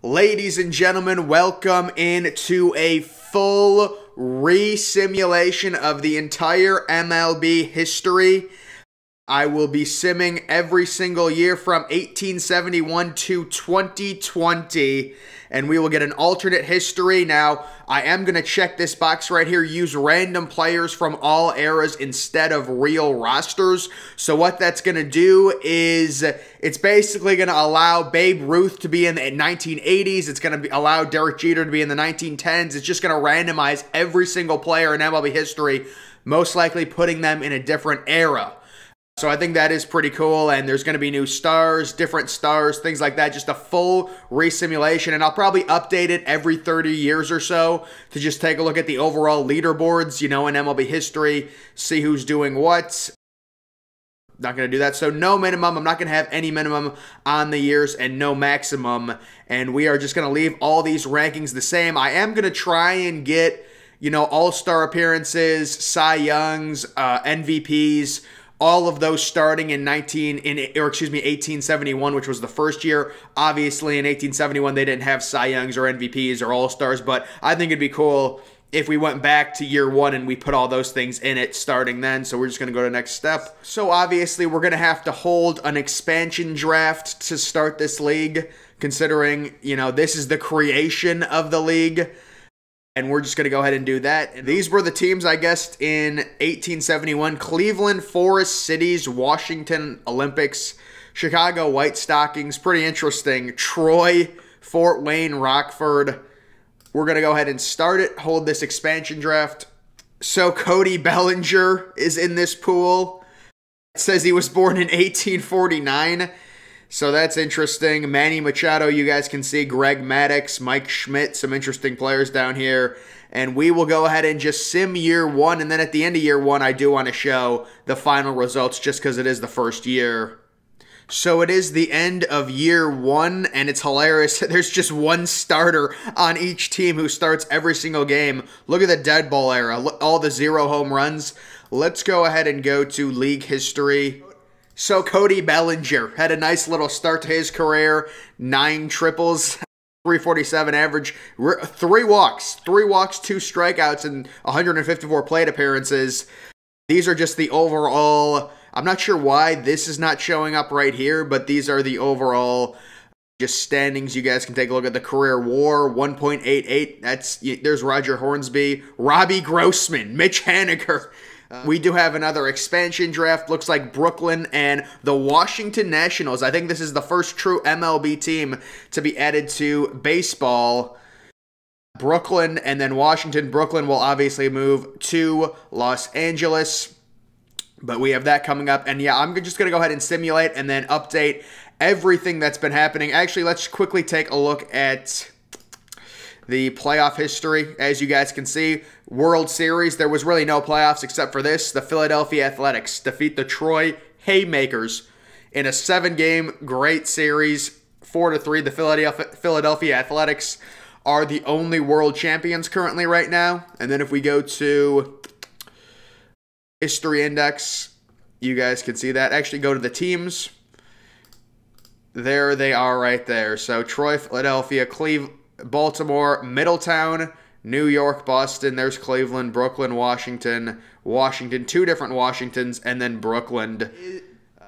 Ladies and gentlemen, welcome into a full re-simulation of the entire MLB history. I will be simming every single year from 1871 to 2020, and we will get an alternate history. Now, I am going to check this box right here, use random players from all eras instead of real rosters. So what that's going to do is it's basically going to allow Babe Ruth to be in the 1980s. It's going to allow Derek Jeter to be in the 1910s. It's just going to randomize every single player in MLB history, most likely putting them in a different era. So I think that is pretty cool, and there's going to be new stars, different stars, things like that, just a full re-simulation, and I'll probably update it every 30 years or so to just take a look at the overall leaderboards, you know, in MLB history, see who's doing what. Not going to do that, so no minimum. I'm not going to have any minimum on the years and no maximum, and we are just going to leave all these rankings the same. I am going to try and get, you know, all-star appearances, Cy Youngs, MVPs, all of those starting in 1871, which was the first year. Obviously, in 1871, they didn't have Cy Youngs or MVPs or All-Stars, but I think it'd be cool if we went back to year one and we put all those things in it starting then. So we're just going to go to the next step. So obviously, we're going to have to hold an expansion draft to start this league, considering, you know, this is the creation of the league. And we're just going to go ahead and do that. And these were the teams I guessed in 1871. Cleveland, Forest Cities, Washington Olympics, Chicago White Stockings. Pretty interesting. Troy, Fort Wayne, Rockford. We're going to go ahead and start it. Hold this expansion draft. So Cody Bellinger is in this pool. It says he was born in 1849. So that's interesting. Manny Machado, you guys can see. Greg Maddux, Mike Schmidt, some interesting players down here. And we will go ahead and just sim year one. And then at the end of year one, I do want to show the final results just because it is the first year. So it is the end of year one, and it's hilarious. There's just one starter on each team who starts every single game. Look at the dead ball era. Look, all the 0 home runs. Let's go ahead and go to league history. So Cody Bellinger had a nice little start to his career, 9 triples, 347 average, 3 walks, 2 strikeouts, and 154 plate appearances. These are just the overall, I'm not sure why this is not showing up right here, but these are the overall just standings. You guys can take a look at the career WAR, 1.88. There's Roger Hornsby, Robbie Grossman, Mitch Haniger. We do have another expansion draft. Looks like Brooklyn and the Washington Nationals. I think this is the first true MLB team to be added to baseball. Brooklyn and then Washington. Brooklyn will obviously move to Los Angeles. But we have that coming up. And yeah, I'm just going to go ahead and simulate and then update everything that's been happening. Actually, let's quickly take a look at the playoff history. As you guys can see, World Series, there was really no playoffs except for this. The Philadelphia Athletics defeat the Troy Haymakers in a 7-game great series, 4-3. The Philadelphia Athletics are the only world champions currently right now. And then if we go to History Index, you guys can see that. Actually, go to the teams. There they are right there. So Troy, Philadelphia, Cleveland, Baltimore, Middletown, New York, Boston. There's Cleveland, Brooklyn, Washington, 2 different Washingtons, and then Brooklyn.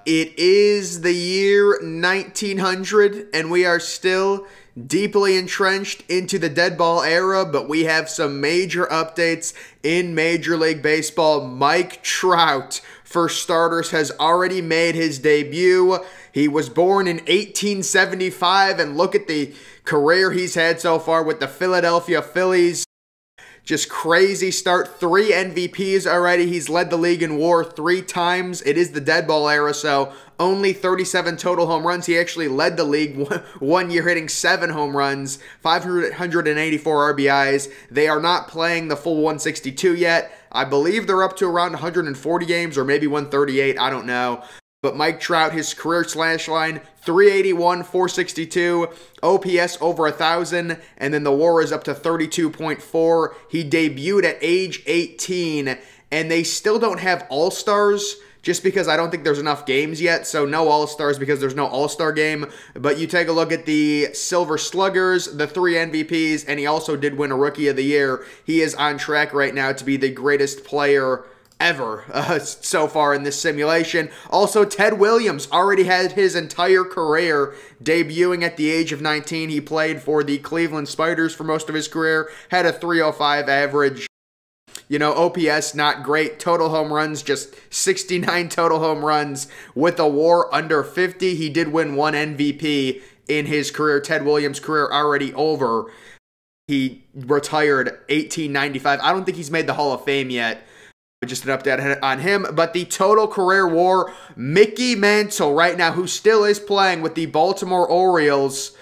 It is the year 1900, and we are still deeply entrenched into the dead ball era, but we have some major updates in Major League Baseball. Mike Trout, for starters, has already made his debut. He was born in 1875, and look at the career he's had so far with the Philadelphia Phillies. Just crazy start. 3 MVPs already. He's led the league in WAR 3 times. It is the dead ball era, so only 37 total home runs. He actually led the league one year, hitting 7 home runs, 584 RBIs. They are not playing the full 162 yet. I believe they're up to around 140 games or maybe 138. I don't know. But Mike Trout, his career slash line, 381, 462, OPS over 1,000, and then the WAR is up to 32.4. He debuted at age 18, and they still don't have all-stars just because I don't think there's enough games yet. So no All-Stars because there's no All-Star game. But you take a look at the Silver Sluggers, the 3 MVPs, and he also did win a Rookie of the Year. He is on track right now to be the greatest player ever so far in this simulation. Also, Ted Williams already had his entire career debuting at the age of 19. He played for the Cleveland Spiders for most of his career, had a 305 average. You know, OPS, not great. Total home runs, just 69 total home runs with a WAR under 50. He did win 1 MVP in his career. Ted Williams' career already over. He retired 1895. I don't think he's made the Hall of Fame yet. Just an update on him. But the total career WAR, Mickey Mantle right now, who still is playing with the Baltimore Orioles.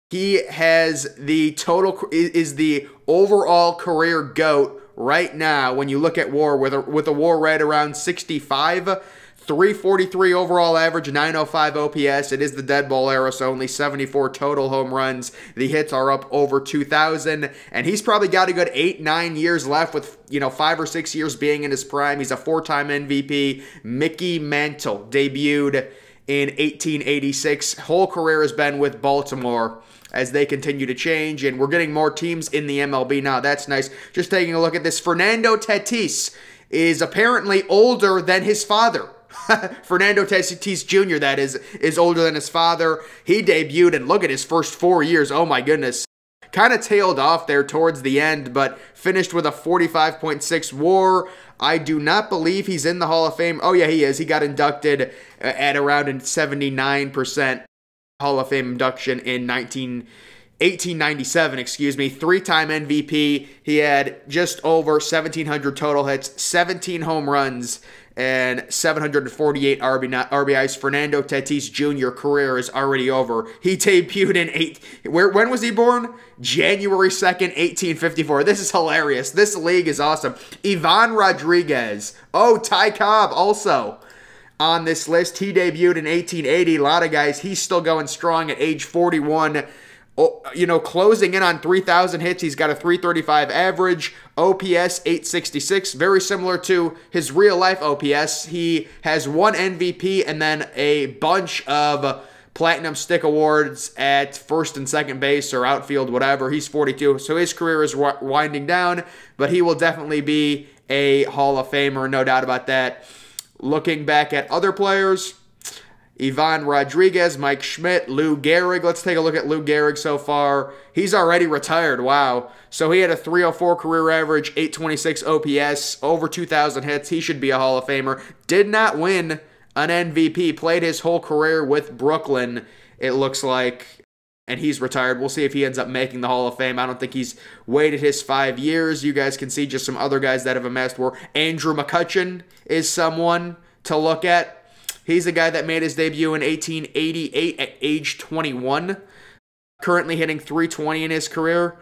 He has the total, is the overall career GOAT right now when you look at WAR with a WAR right around 65. 343 overall average, 905 OPS. It is the dead ball era, so only 74 total home runs. The hits are up over 2,000, and he's probably got a good 8-9 years left with, 5 or 6 years being in his prime. He's a 4-time MVP. Mickey Mantle debuted in 1886. Whole career has been with Baltimore as they continue to change, and we're getting more teams in the MLB now. That's nice. Just taking a look at this. Fernando Tatis is apparently older than his father. Fernando Tatis Jr., that is older than his father. He debuted, and look at his first 4 years. Oh my goodness. Kind of tailed off there towards the end, but finished with a 45.6 WAR. I do not believe he's in the Hall of Fame. Oh yeah, he is. He got inducted at around a 79% Hall of Fame induction in 1897, 3-time MVP. He had just over 1,700 total hits, 17 home runs, and 748 RBIs. Fernando Tatis Jr. career is already over. He debuted in when was he born? January 2nd, 1854. This is hilarious. This league is awesome. Ivan Rodriguez. Oh, Ty Cobb also on this list. He debuted in 1880. A lot of guys. He's still going strong at age 41. Closing in on 3,000 hits. He's got a 335 average, OPS 866, very similar to his real life OPS. He has 1 MVP and then a bunch of Platinum Stick Awards at first and second base or outfield, whatever. He's 42, so his career is winding down, but he will definitely be a Hall of Famer, no doubt about that. Looking back at other players, Ivan Rodriguez, Mike Schmidt, Lou Gehrig. Let's take a look at Lou Gehrig so far. He's already retired. Wow. So he had a 304 career average, 826 OPS, over 2,000 hits. He should be a Hall of Famer. Did not win an MVP. Played his whole career with Brooklyn, it looks like, and he's retired. We'll see if he ends up making the Hall of Fame. I don't think he's waited his 5 years. You guys can see just some other guys that have amassed WAR. Andrew McCutchen is someone to look at. He's a guy that made his debut in 1888 at age 21. Currently hitting 320 in his career.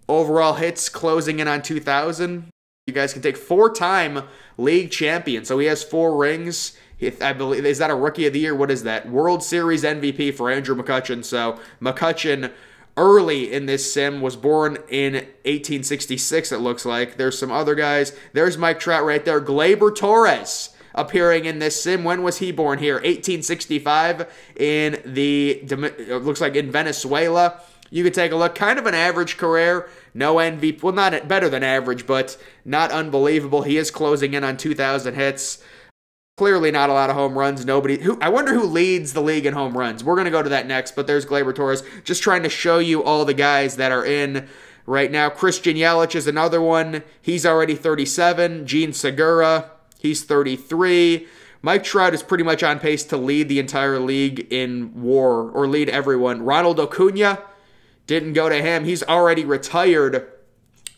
Overall hits closing in on 2,000. You guys can take 4-time league champion. So he has 4 rings. I believe, is that a Rookie of the Year? What is that? World Series MVP for Andrew McCutchen. So McCutchen, early in this sim, was born in 1866, it looks like. There's some other guys. There's Mike Trout right there. Gleyber Torres appearing in this sim. When was he born here? 1865 in it looks like in Venezuela. You could take a look. Kind of an average career. No MVP. Well, not better than average, but not unbelievable. He is closing in on 2,000 hits. Clearly not a lot of home runs. I wonder who leads the league in home runs. We're going to go to that next, but there's Gleyber Torres. Just trying to show you all the guys that are in right now. Christian Yelich is another one. He's already 37. Gene Segura, he's 33. Mike Trout is pretty much on pace to lead the entire league in WAR, or lead everyone. Ronald Acuna, didn't go to him. He's already retired.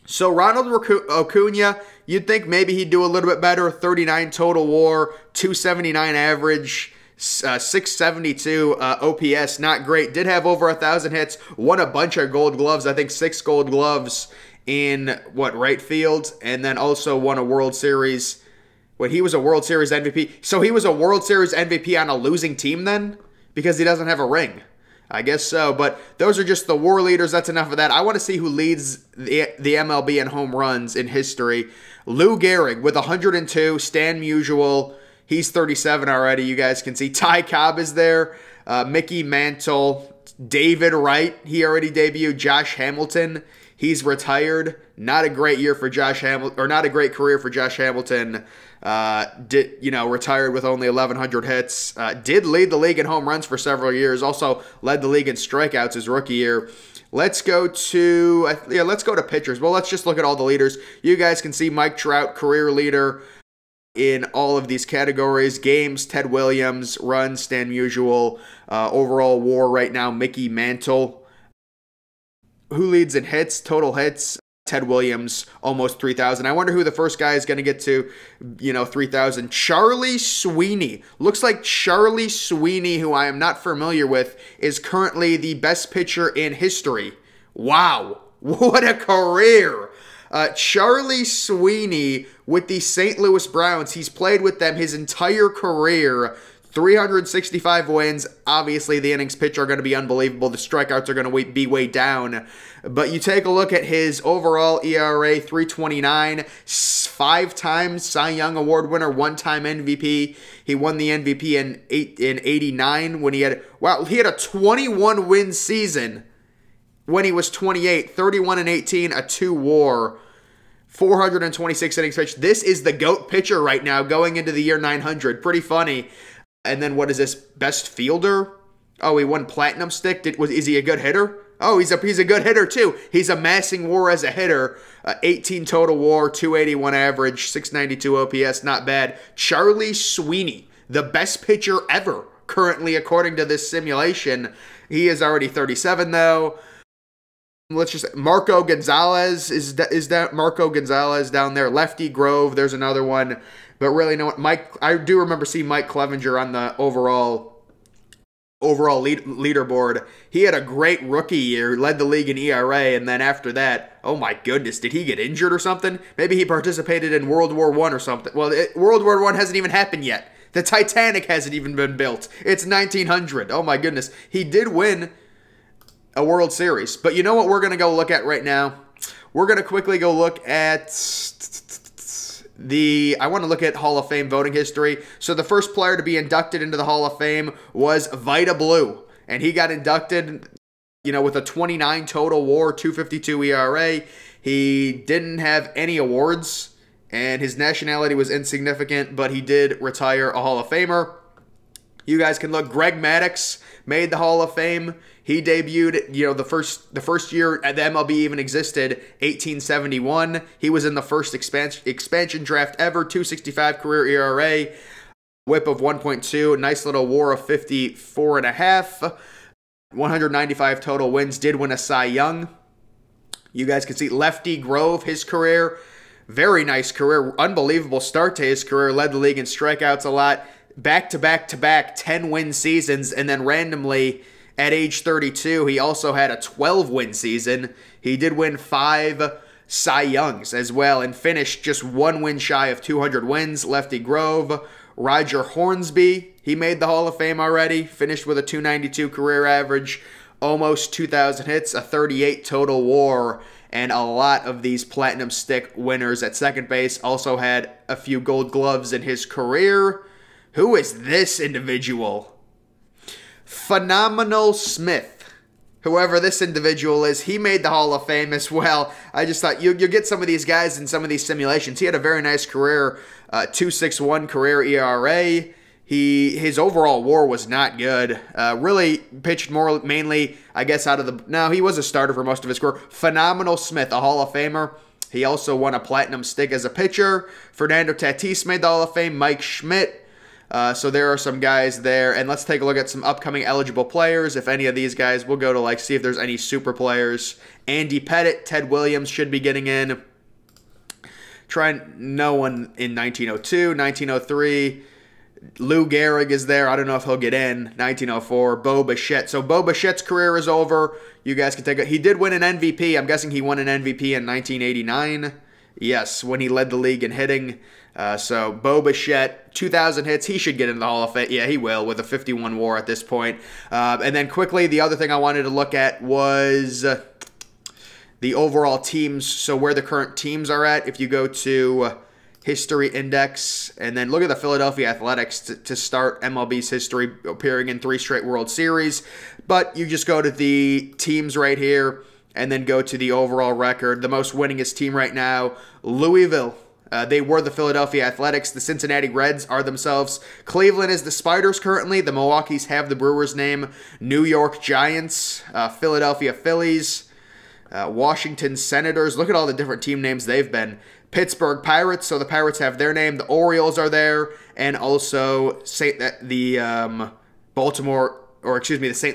So Ronald Acuna, you'd think maybe he'd do a little bit better. 39 total WAR, 279 average, 672 OPS. Not great. Did have over 1,000 hits. Won a bunch of Gold Gloves. I think 6 Gold Gloves in right field, and then also won a World Series. Wait, he was a World Series MVP. So he was a World Series MVP on a losing team then? Because he doesn't have a ring. I guess so, but those are just the WAR leaders. That's enough of that. I want to see who leads the MLB in home runs in history. Lou Gehrig with 102, Stan Musial. He's 37 already. You guys can see Ty Cobb is there. Mickey Mantle. David Wright. He already debuted. Josh Hamilton. He's retired. Not a great year for Josh Hamilton, or not a great career for Josh Hamilton. Retired with only 1,100 hits. Did lead the league in home runs for several years. Also led the league in strikeouts his rookie year. Let's go to pitchers. Well, let's just look at all the leaders. You guys can see Mike Trout, career leader in all of these categories. Games, Ted Williams. Runs, Stan Musial. Overall WAR right now, Mickey Mantle. Who leads in hits? Total hits, Ted Williams, almost 3,000. I wonder who the first guy is going to get to, 3,000. Charlie Sweeney. Looks like Charlie Sweeney, who I am not familiar with, is currently the best pitcher in history. Wow. What a career. Charlie Sweeney with the St. Louis Browns. He's played with them his entire career. 365 wins. Obviously, the innings pitched are going to be unbelievable. The strikeouts are going to be way down. But you take a look at his overall ERA, 3.29, 5 times Cy Young Award winner, 1-time MVP. He won the MVP in 89 when he had a 21-win season when he was 28, 31-18, a 2 WAR. 426 innings pitched. This is the GOAT pitcher right now going into the year 900. Pretty funny. And then what is this? Best fielder? Oh, he won Platinum Stick. Is he a good hitter? Oh, he's a good hitter too. He's amassing WAR as a hitter. 18 total WAR, 281 average, 692 OPS. Not bad. Charlie Sweeney, the best pitcher ever currently according to this simulation. He is already 37 though. Marco Gonzalez is that Marco Gonzalez down there. Lefty Grove, there's another one. But really, no, I do remember seeing Mike Clevenger on the overall leaderboard. He had a great rookie year, led the league in ERA, and then after that, oh my goodness, did he get injured or something? Maybe he participated in World War I or something. Well, World War I hasn't even happened yet. The Titanic hasn't even been built. It's 1900. Oh my goodness. He did win a World Series. But you know what we're going to go look at right now? We're going to quickly go look at I want to look at Hall of Fame voting history. So the first player to be inducted into the Hall of Fame was Vida Blue. And he got inducted, with a 29 total WAR, 252 ERA. He didn't have any awards, and his nationality was insignificant, but he did retire a Hall of Famer. You guys can look. Greg Maddux made the Hall of Fame. He debuted, the first year the MLB even existed, 1871. He was in the first expansion draft ever, 265 career ERA, whip of 1.2, nice little WAR of 54.5, 195 total wins, did win a Cy Young. You guys can see Lefty Grove, his career, very nice career, unbelievable start to his career, led the league in strikeouts a lot, back-to-back 10-win seasons, and then randomly at age 32, he also had a 12-win season. He did win 5 Cy Youngs as well and finished just 1 win shy of 200 wins. Lefty Grove. Roger Hornsby, he made the Hall of Fame already. Finished with a 292 career average, almost 2,000 hits, a 38 total WAR, and a lot of these Platinum Stick winners at second base. Also had a few Gold Gloves in his career. Who is this individual? Phenomenal Smith. Whoever this individual is, he made the Hall of Fame as well. I just thought you get some of these guys in some of these simulations. He had a very nice career, 2.61 career ERA. His overall WAR was not good. Really pitched mainly, I guess, he was a starter for most of his career. Phenomenal Smith, a Hall of Famer. He also won a Platinum Stick as a pitcher. Fernando Tatis made the Hall of Fame. Mike Schmidt. So there are some guys there, and let's take a look at some upcoming eligible players. If any of these guys, we'll go to see if there's any super players. Andy Pettitte, Ted Williams should be getting in. No one in 1902, 1903. Lou Gehrig is there. I don't know if he'll get in. 1904. Bo Bichette. So Bo Bichette's career is over. You guys can take it. He did win an MVP. I'm guessing he won an MVP in 1989. Yes, when he led the league in hitting. So Bo Bichette, 2,000 hits. He should get in the Hall of Fame. Yeah, he will with a 51 WAR at this point. And then quickly, the other thing I wanted to look at was the overall teams. So where the current teams are at. If you go to history index. And then look at the Philadelphia Athletics to start MLB's history, appearing in 3 straight World Series. But you just go to the teams right here and then go to the overall record. The most winningest team right now, Louisville. They were the Philadelphia Athletics. The Cincinnati Reds are themselves. Cleveland is the Spiders currently. The Milwaukee's have the Brewers' name. New York Giants. Philadelphia Phillies. Washington Senators. Look at all the different team names they've been. Pittsburgh Pirates. So the Pirates have their name. The Orioles are there. And also the St.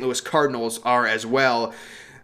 Louis Cardinals are as well.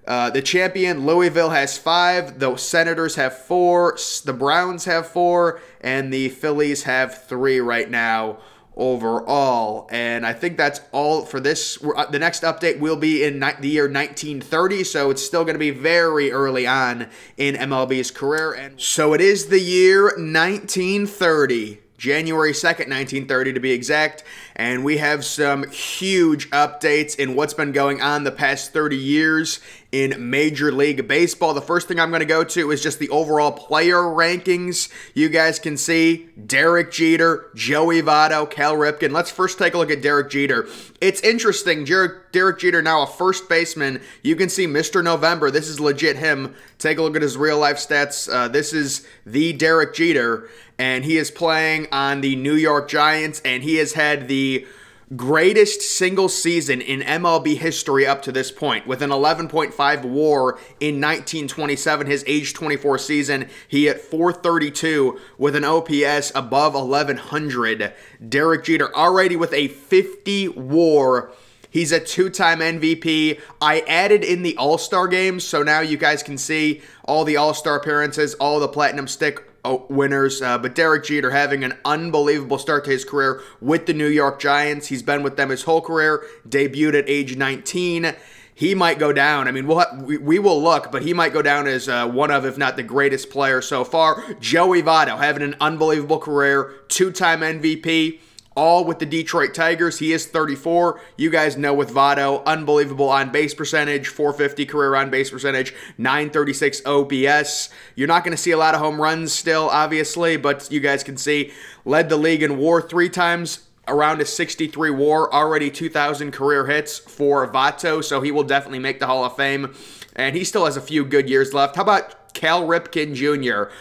The champion, Louisville, has 5. The Senators have 4. The Browns have 4. And the Phillies have 3 right now overall. And I think that's all for this. The next update will be in the year 1930. So it's still going to be very early on in MLB's career. And so it is the year 1930. January 2nd, 1930 to be exact, and we have some huge updates in what's been going on the past 30 years in Major League Baseball. The first thing I'm going to go to is just the overall player rankings. You guys can see Derek Jeter, Joey Votto, Cal Ripken. Let's first take a look at Derek Jeter. It's interesting, Derek Jeter now a first baseman. You can see Mr. November. This is legit him. Take a look at his real-life stats. This is the Derek Jeter, and he is playing on the New York Giants, and he has had the greatest single season in MLB history up to this point. With an 11.5 WAR in 1927, his age 24 season, he hit .432 with an OPS above 1100. Derek Jeter already with a 50 WAR. He's a 2-time MVP. I added in the All-Star games, so now you guys can see all the All-Star appearances, all the Platinum Stick winners. But Derek Jeter having an unbelievable start to his career with the New York Giants. He's been with them his whole career, debuted at age 19. He might go down. I mean, we will look, but he might go down as one of, if not the greatest player so far. Joey Votto having an unbelievable career, 2-time MVP. All with the Detroit Tigers. He is 34. You guys know with Votto, unbelievable on-base percentage, .450 career on-base percentage, .936 OPS. You're not going to see a lot of home runs still, obviously, but you guys can see led the league in WAR 3 times, around a 63 WAR, already 2,000 career hits for Votto, so he will definitely make the Hall of Fame, and he still has a few good years left. How about Cal Ripken Jr.?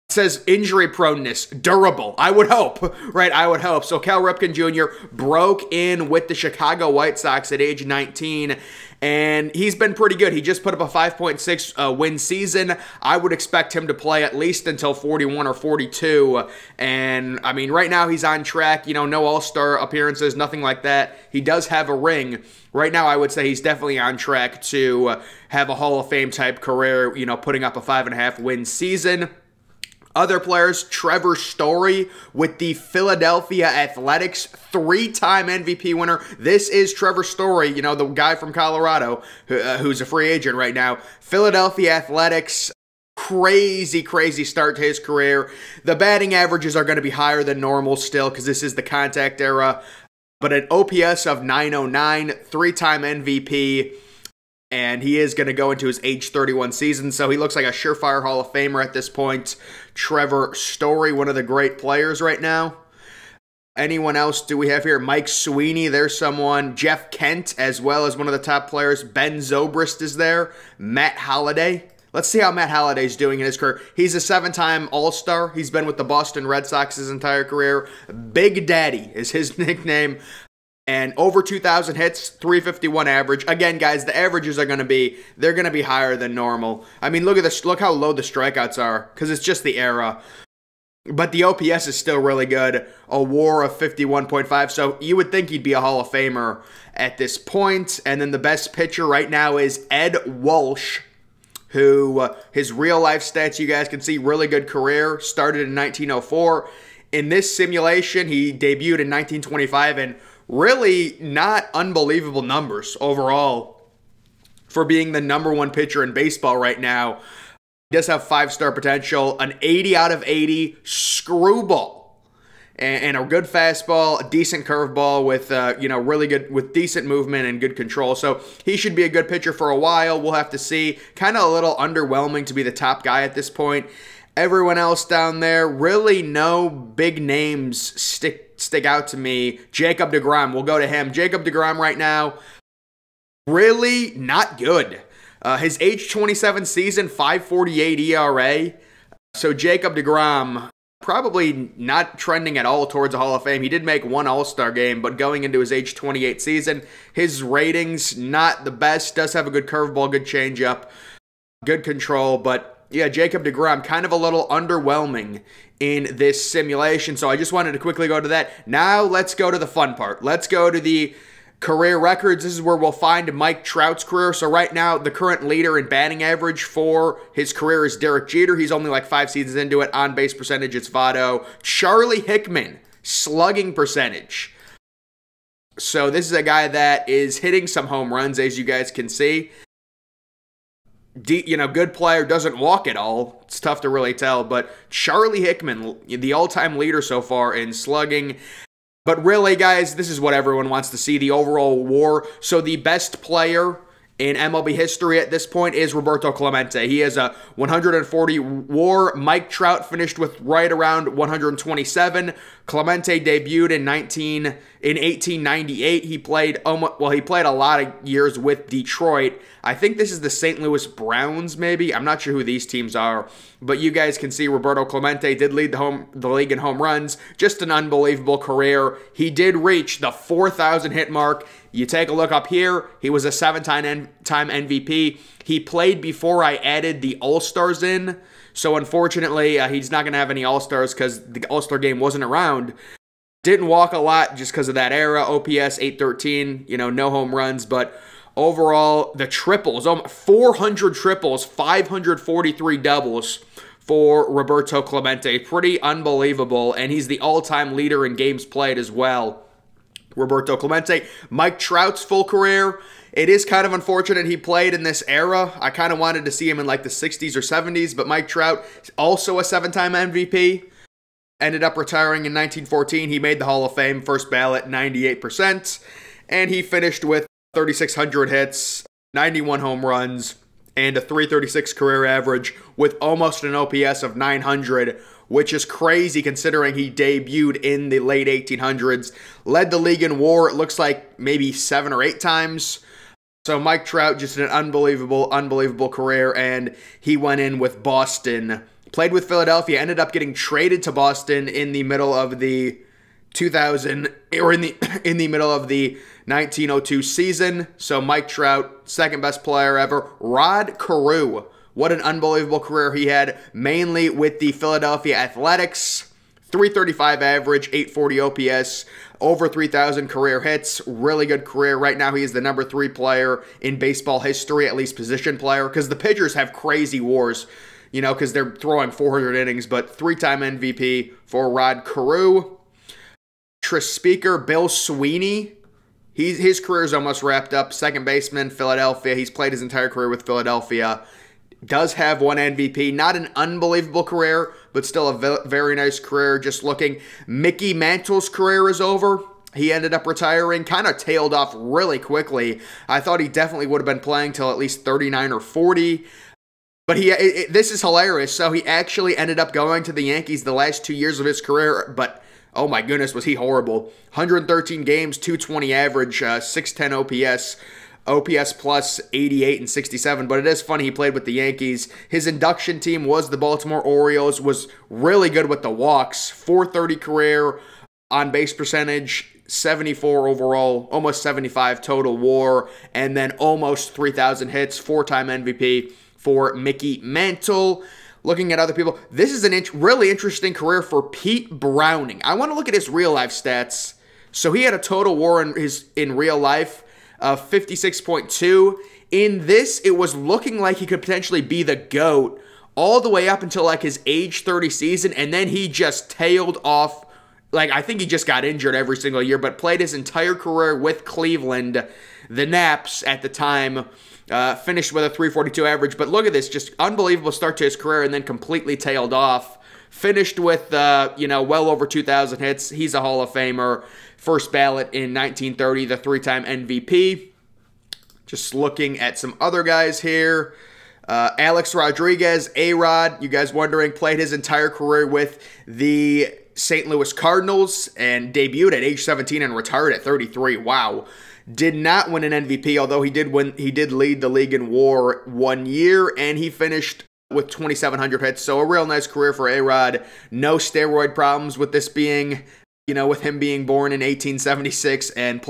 It says injury proneness, durable. I would hope, right? I would hope. So Cal Ripken Jr. broke in with the Chicago White Sox at age 19, and he's been pretty good. He just put up a 5.6 win season. I would expect him to play at least until 41 or 42, and I mean, right now he's on track. You know, no All-Star appearances, nothing like that. He does have a ring. Right now, I would say he's definitely on track to have a Hall of Fame type career, you know, putting up a 5.5 win season. Other players, Trevor Story with the Philadelphia Athletics, 3-time MVP winner. This is Trevor Story, you know, the guy from Colorado who's a free agent right now. Philadelphia Athletics, crazy start to his career. The batting averages are going to be higher than normal still because this is the contact era. But an OPS of 909, 3-time MVP. And he is going to go into his age 31 season, so he looks like a surefire Hall of Famer at this point. Trevor Story, one of the great players right now. Anyone else do we have here? Mike Sweeney, there's someone. Jeff Kent, as well as one of the top players. Ben Zobrist is there. Matt Holliday. Let's see how Matt Holliday's doing in his career. He's a 7-time All-Star. He's been with the Boston Red Sox his entire career. Big Daddy is his nickname. And over 2,000 hits, 351 average. Again, guys, the averages are going to be, they're going to be higher than normal. I mean, look at this, look how low the strikeouts are, because it's just the era. But the OPS is still really good, a WAR of 51.5, so you would think he'd be a Hall of Famer at this point. And then the best pitcher right now is Ed Walsh, who, his real-life stats, you guys can see, really good career, started in 1904. In this simulation, he debuted in 1925, and really not unbelievable numbers overall for being the #1 pitcher in baseball right now. He does have 5-star potential, an 80 out of 80 screwball, and a good fastball, a decent curveball with, you know, really good, with decent movement and good control. So he should be a good pitcher for a while. We'll have to see. Kind of a little underwhelming to be the top guy at this point. Everyone else down there, really no big names stick out to me. Jacob deGrom, we'll go to him. Jacob deGrom right now, really not good. His age 27 season, 5.48 ERA. So Jacob deGrom, probably not trending at all towards a Hall of Fame. He did make one All-Star game, but going into his age 28 season, his ratings, not the best. Does have a good curveball, good changeup, good control, but yeah, Jacob deGrom, kind of a little underwhelming in this simulation. So I just wanted to quickly go to that. Now let's go to the fun part. Let's go to the career records. This is where we'll find Mike Trout's career. So right now, the current leader in batting average for his career is Derek Jeter. He's only like 5 seasons into it. On base percentage, it's Votto. Charlie Hickman, slugging percentage. So this is a guy that is hitting some home runs, as you guys can see. Good player, doesn't walk at all. It's tough to really tell, but Charlie Hickman, the all-time leader so far in slugging. But really, guys, this is what everyone wants to see, the overall WAR. So the best player in MLB history at this point is Roberto Clemente. He has a 140 WAR. Mike Trout finished with right around 127. Clemente debuted in 1898. He played a lot of years with Detroit. I think this is the St. Louis Browns, maybe. I'm not sure who these teams are, but you guys can see Roberto Clemente did lead the league in home runs. Just an unbelievable career. He did reach the 4,000 hit mark. You take a look up here. He was a 7-time MVP. He played before I added the All-Stars in. So unfortunately, he's not going to have any All-Stars because the All-Star game wasn't around. Didn't walk a lot just because of that era. OPS 813, no home runs. But overall, the triples, 400 triples, 543 doubles for Roberto Clemente. Pretty unbelievable. And he's the all-time leader in games played as well. Roberto Clemente. Mike Trout's full career, it is kind of unfortunate he played in this era. I kind of wanted to see him in like the 60s or 70s, but Mike Trout, also a 7-time MVP, ended up retiring in 1914. He made the Hall of Fame, first ballot, 98%, and he finished with 3,600 hits, 91 home runs, and a 336 career average with almost an OPS of 900, which is crazy considering he debuted in the late 1800s. Led the league in WAR, it looks like maybe 7 or 8 times. So Mike Trout, just an unbelievable career, and he went in with Boston. Played with Philadelphia, ended up getting traded to Boston in the middle of the 1902 season. So Mike Trout, second best player ever. Rod Carew, what an unbelievable career he had, mainly with the Philadelphia Athletics. 335 average, 840 OPS, over 3,000 career hits. Really good career. Right now, he is the number 3 player in baseball history, at least position player, because the pitchers have crazy wars, because they're throwing 400 innings, but 3-time MVP for Rod Carew. Speaker Bill Sweeney. His career is almost wrapped up. Second baseman, Philadelphia. He's played his entire career with Philadelphia. Does have 1 MVP. Not an unbelievable career, but still a very nice career. Just looking. Mickey Mantle's career is over. He ended up retiring. Kind of tailed off really quickly. I thought he definitely would have been playing till at least 39 or 40. But this is hilarious. So he actually ended up going to the Yankees the last 2 years of his career, but oh my goodness, was he horrible. 113 games, 220 average, 610 OPS. OPS plus 88 and 67, but it is funny he played with the Yankees. His induction team was the Baltimore Orioles, was really good with the walks. 430 career, on base percentage, 74 overall, almost 75 total WAR, and then almost 3,000 hits, 4-time MVP for Mickey Mantle. Looking at other people, this is a really interesting career for Pete Browning. I want to look at his real life stats. So he had a total WAR in real life of 56.2. In this, it was looking like he could potentially be the GOAT all the way up until like his age 30 season, and then he just tailed off. Like, I think he just got injured every single year, but played his entire career with Cleveland. The Naps at the time finished with a 342 average, but look at this, just unbelievable start to his career and then completely tailed off. Finished with, well over 2,000 hits. He's a Hall of Famer. First ballot in 1930, the 3-time MVP. Just looking at some other guys here. Alex Rodriguez, A-Rod, you guys wondering, played his entire career with the St. Louis Cardinals and debuted at age 17 and retired at 33. Wow. Did not win an MVP, although he did lead the league in WAR 1 year, and he finished with 2,700 hits. So a real nice career for A-Rod. No steroid problems with this being, with him being born in 1876 and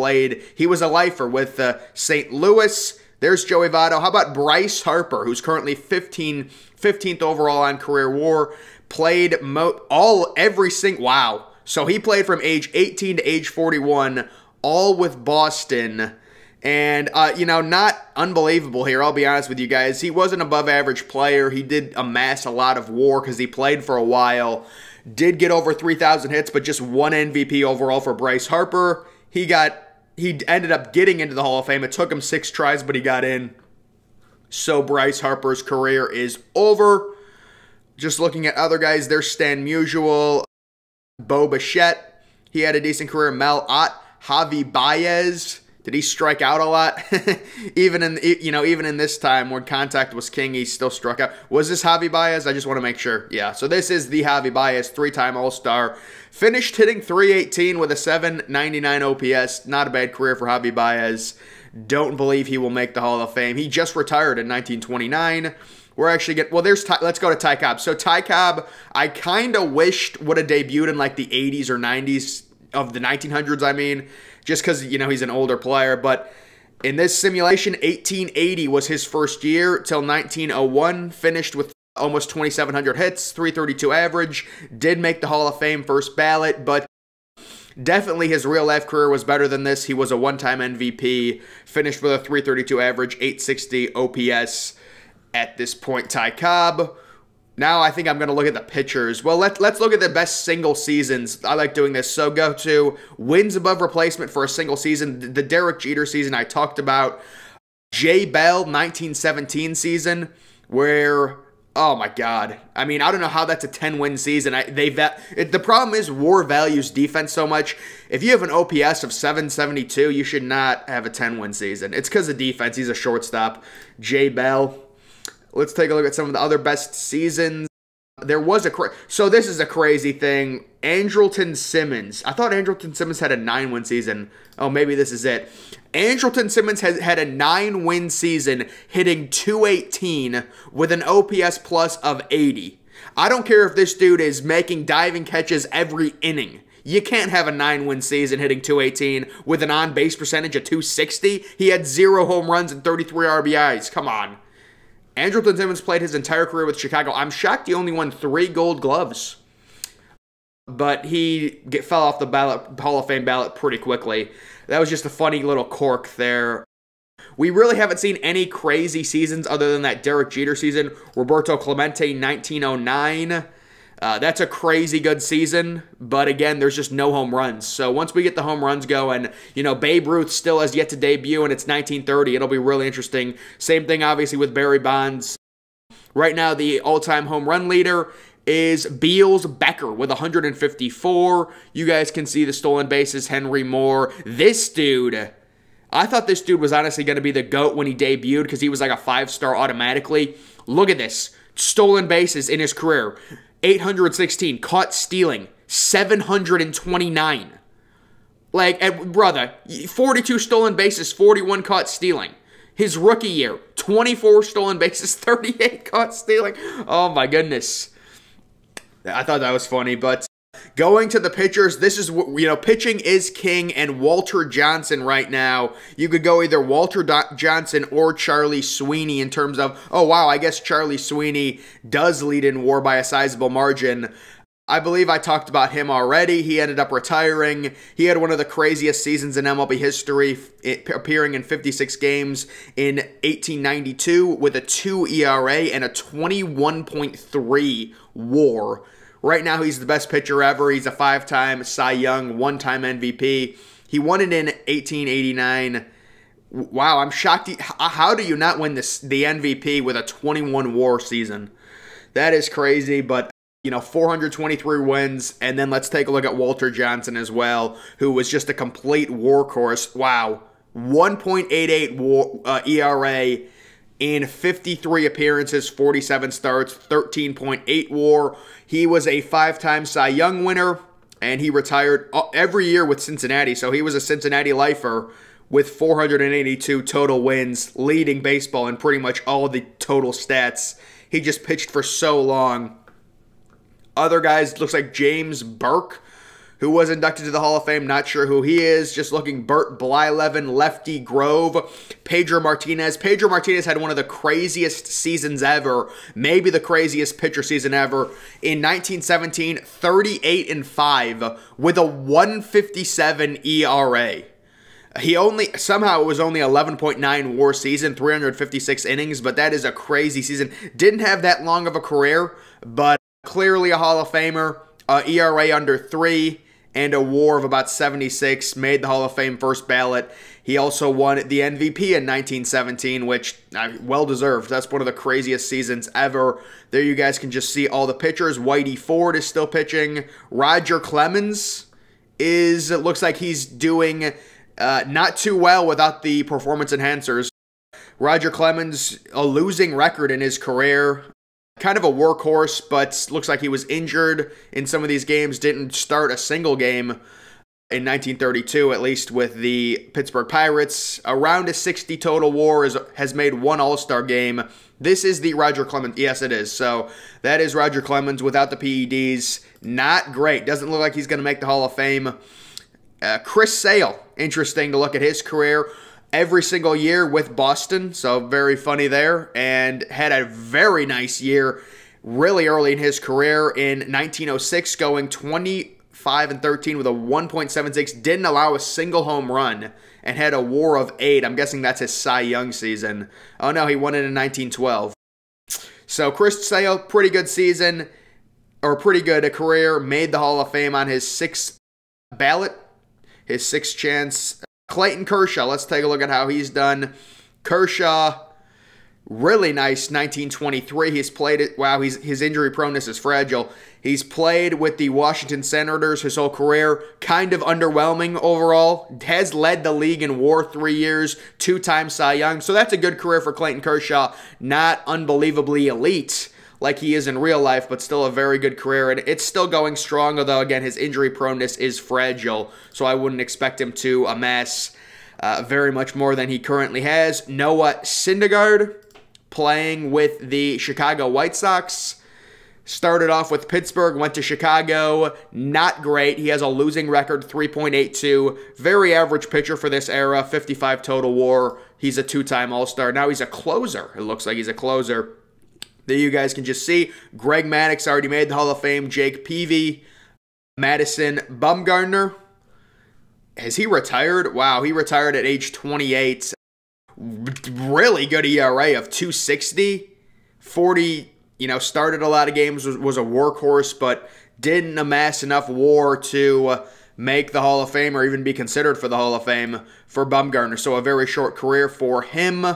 he was a lifer with St. Louis. There's Joey Votto. How about Bryce Harper, who's currently 15th overall on career WAR? Played every single, wow. So he played from age 18 to age 41, all with Boston. And, not unbelievable here, I'll be honest with you guys. He was an above-average player. He did amass a lot of WAR because he played for a while. Did get over 3,000 hits, but just one MVP overall for Bryce Harper. He ended up getting into the Hall of Fame. It took him 6 tries, but he got in. So Bryce Harper's career is over. Just looking at other guys, there's Stan Musial, Bo Bichette. He had a decent career. Mel Ott, Javi Baez. Did he strike out a lot? even in this time when contact was king, he still struck out. Was this Javi Baez? I just want to make sure. Yeah, so this is the Javi Baez, 3-time All-Star. Finished hitting .318 with a 799 OPS. Not a bad career for Javi Baez. Don't believe he will make the Hall of Fame. He just retired in 1929. We're actually let's go to Ty Cobb. So Ty Cobb, I kind of wished would have debuted in like the 80s or 90s of the 1900s, I mean. Just because, he's an older player. But in this simulation, 1880 was his first year till 1901. Finished with almost 2,700 hits, 332 average. Did make the Hall of Fame first ballot, but definitely his real-life career was better than this. He was a one-time MVP. Finished with a 332 average, 860 OPS at this point. Ty Cobb. Now I think I'm going to look at the pitchers. Well, let's look at the best single seasons. I like doing this. So go to wins above replacement for a single season. The Derek Jeter season I talked about. Jay Bell, 1917 season, where, oh my God. I mean, I don't know how that's a 10-win season. The problem is WAR values defense so much. If you have an OPS of 772, you should not have a 10-win season. It's because of defense. He's a shortstop. Jay Bell. Let's take a look at some of the other best seasons. So this is a crazy thing. Andrelton Simmons. I thought Andrelton Simmons had a 9-win season. Oh, maybe this is it. Andrelton Simmons has had a 9-win season, hitting .218 with an OPS plus of 80. I don't care if this dude is making diving catches every inning. You can't have a 9-win season hitting .218 with an on-base percentage of .260. He had 0 home runs and 33 RBIs. Come on. Andrelton Simmons played his entire career with Chicago. I'm shocked he only won 3 Gold Gloves. But he fell off the Hall of Fame ballot pretty quickly. That was just a funny little quirk there. We really haven't seen any crazy seasons other than that Derek Jeter season. Roberto Clemente, 1909. That's a crazy good season, but again, there's just no home runs. So once we get the home runs going, Babe Ruth still has yet to debut, and it's 1930. It'll be really interesting. Same thing, obviously, with Barry Bonds. Right now, the all-time home run leader is Beals Becker with 154. You guys can see the stolen bases, Henry Moore. This dude, I thought this dude was honestly going to be the GOAT when he debuted because he was like a 5-star automatically. Look at this. Stolen bases in his career. 816, caught stealing, 729. Brother, 42 stolen bases, 41 caught stealing. His rookie year, 24 stolen bases, 38 caught stealing. Oh my goodness. I thought that was funny, but going to the pitchers, this is, pitching is king, and Walter Johnson right now. You could go either Walter Johnson or Charlie Sweeney in terms of, oh wow, I guess Charlie Sweeney does lead in WAR by a sizable margin. I believe I talked about him already. He ended up retiring. He had one of the craziest seasons in MLB history, appearing in 56 games in 1892 with a 2 ERA and a 21.3 WAR. Right now, he's the best pitcher ever. He's a 5-time Cy Young, 1-time MVP. He won it in 1889. Wow, I'm shocked. How do you not win the MVP with a 21 WAR season? That is crazy, but 423 wins. And then let's take a look at Walter Johnson as well, who was just a complete workhorse. Wow, 1.88 ERA. in 53 appearances, 47 starts, 13.8 WAR. He was a 5-time Cy Young winner, and he retired every year with Cincinnati. So he was a Cincinnati lifer with 482 total wins, leading baseball in pretty much all the total stats. He just pitched for so long. Other guys, looks like James Burke, who was inducted to the Hall of Fame. Not sure who he is. Just looking. Bert Blyleven, Lefty Grove, Pedro Martinez. Pedro Martinez had one of the craziest seasons ever. Maybe the craziest pitcher season ever. In 1917, 38-5 with a 1.57 ERA. Somehow it was only 11.9 WAR season, 356 innings, but that is a crazy season. Didn't have that long of a career, but clearly a Hall of Famer. ERA under 3 and a WAR of about 76, made the Hall of Fame first ballot. He also won the MVP in 1917, which well-deserved. That's one of the craziest seasons ever. There you guys can just see all the pitchers. Whitey Ford is still pitching. Roger Clemens looks like he's doing not too well without the performance enhancers. Roger Clemens, a losing record in his career. Kind of a workhorse, but looks like he was injured in some of these games. Didn't start a single game in 1932, at least with the Pittsburgh Pirates. Around a 60 total WAR, has made one All-Star game. This is the Roger Clemens. Yes, it is. So that is Roger Clemens without the PEDs. Not great. Doesn't look like he's going to make the Hall of Fame. Chris Sale, interesting to look at his career. Every single year with Boston, so very funny there, and had a very nice year really early in his career in 1906, going 25-13 with a 1.76, didn't allow a single home run, and had a WAR of 8. I'm guessing that's his Cy Young season. Oh no, he won it in 1912. So Chris Sale, pretty good season, or pretty good career, made the Hall of Fame on his 6th ballot, his 6th chance. Clayton Kershaw, let's take a look at how he's done. Kershaw, really nice 1923. He's played it. Wow, his injury proneness is fragile. He's played with the Washington Senators his whole career. Kind of underwhelming overall. Has led the league in WAR 3 years. 2-time Cy Young. So that's a good career for Clayton Kershaw. Not unbelievably elite like he is in real life, but still a very good career. And it's still going strong, although, again, his injury proneness is fragile, so I wouldn't expect him to amass very much more than he currently has. Noah Syndergaard, playing with the Chicago White Sox. Started off with Pittsburgh, went to Chicago. Not great. He has a losing record, 3.82. Very average pitcher for this era, 55 total WAR. He's a 2-time All-Star. Now he's a closer. It looks like he's a closer. There you guys can just see. Greg Maddux already made the Hall of Fame. Jake Peavy. Madison Bumgarner. Has he retired? Wow, he retired at age 28. Really good ERA of 2.60. 40, started a lot of games, was a workhorse, but didn't amass enough WAR to make the Hall of Fame or even be considered for the Hall of Fame for Bumgarner. So a very short career for him.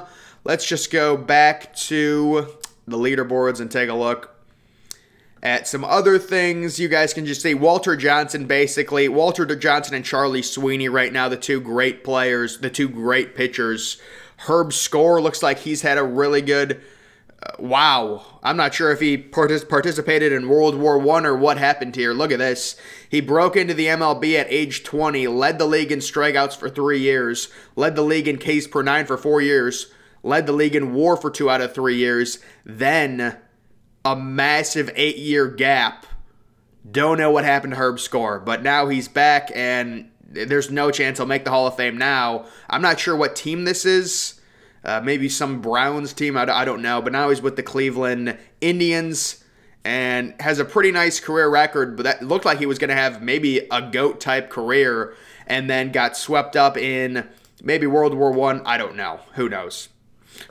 Let's just go back to the leaderboards and take a look at some other things. You guys can just see Walter Johnson, basically. Walter Johnson and Charlie Sweeney right now, the two great players, the two great pitchers. Herb Score looks like he's had a really good, wow. I'm not sure if he participated in World War I or what happened here. Look at this. He broke into the MLB at age 20, led the league in strikeouts for 3 years, led the league in Ks per 9 for 4 years, led the league in WAR for 2 out of 3 years, then a massive 8-year gap. Don't know what happened to Herb Score, but now he's back, and there's no chance he'll make the Hall of Fame now. I'm not sure what team this is. Maybe some Browns team, I don't know, but now he's with the Cleveland Indians and has a pretty nice career record, but that looked like he was going to have maybe a GOAT-type career and then got swept up in maybe World War I. I don't know. Who knows?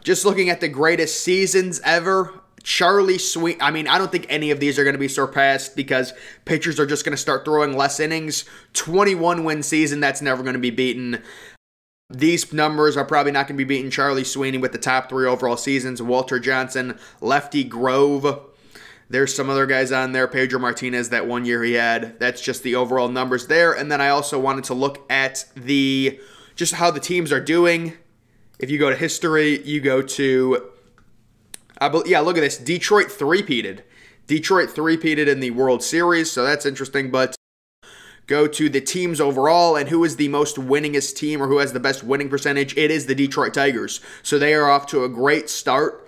Just looking at the greatest seasons ever, Charlie Sweeney. I mean, I don't think any of these are going to be surpassed because pitchers are just going to start throwing less innings. 21-win season, that's never going to be beaten. These numbers are probably not going to be beaten. Charlie Sweeney with the top 3 overall seasons. Walter Johnson, Lefty Grove. There's some other guys on there. Pedro Martinez, that 1 year he had. That's just the overall numbers there. And then I also wanted to look at just how the teams are doing. If you go to history, you go to Yeah, look at this. Detroit three-peated. Detroit three-peated in the World Series, so that's interesting. But go to the teams overall, and who is the most winningest team, or who has the best winning percentage? It is the Detroit Tigers. So they are off to a great start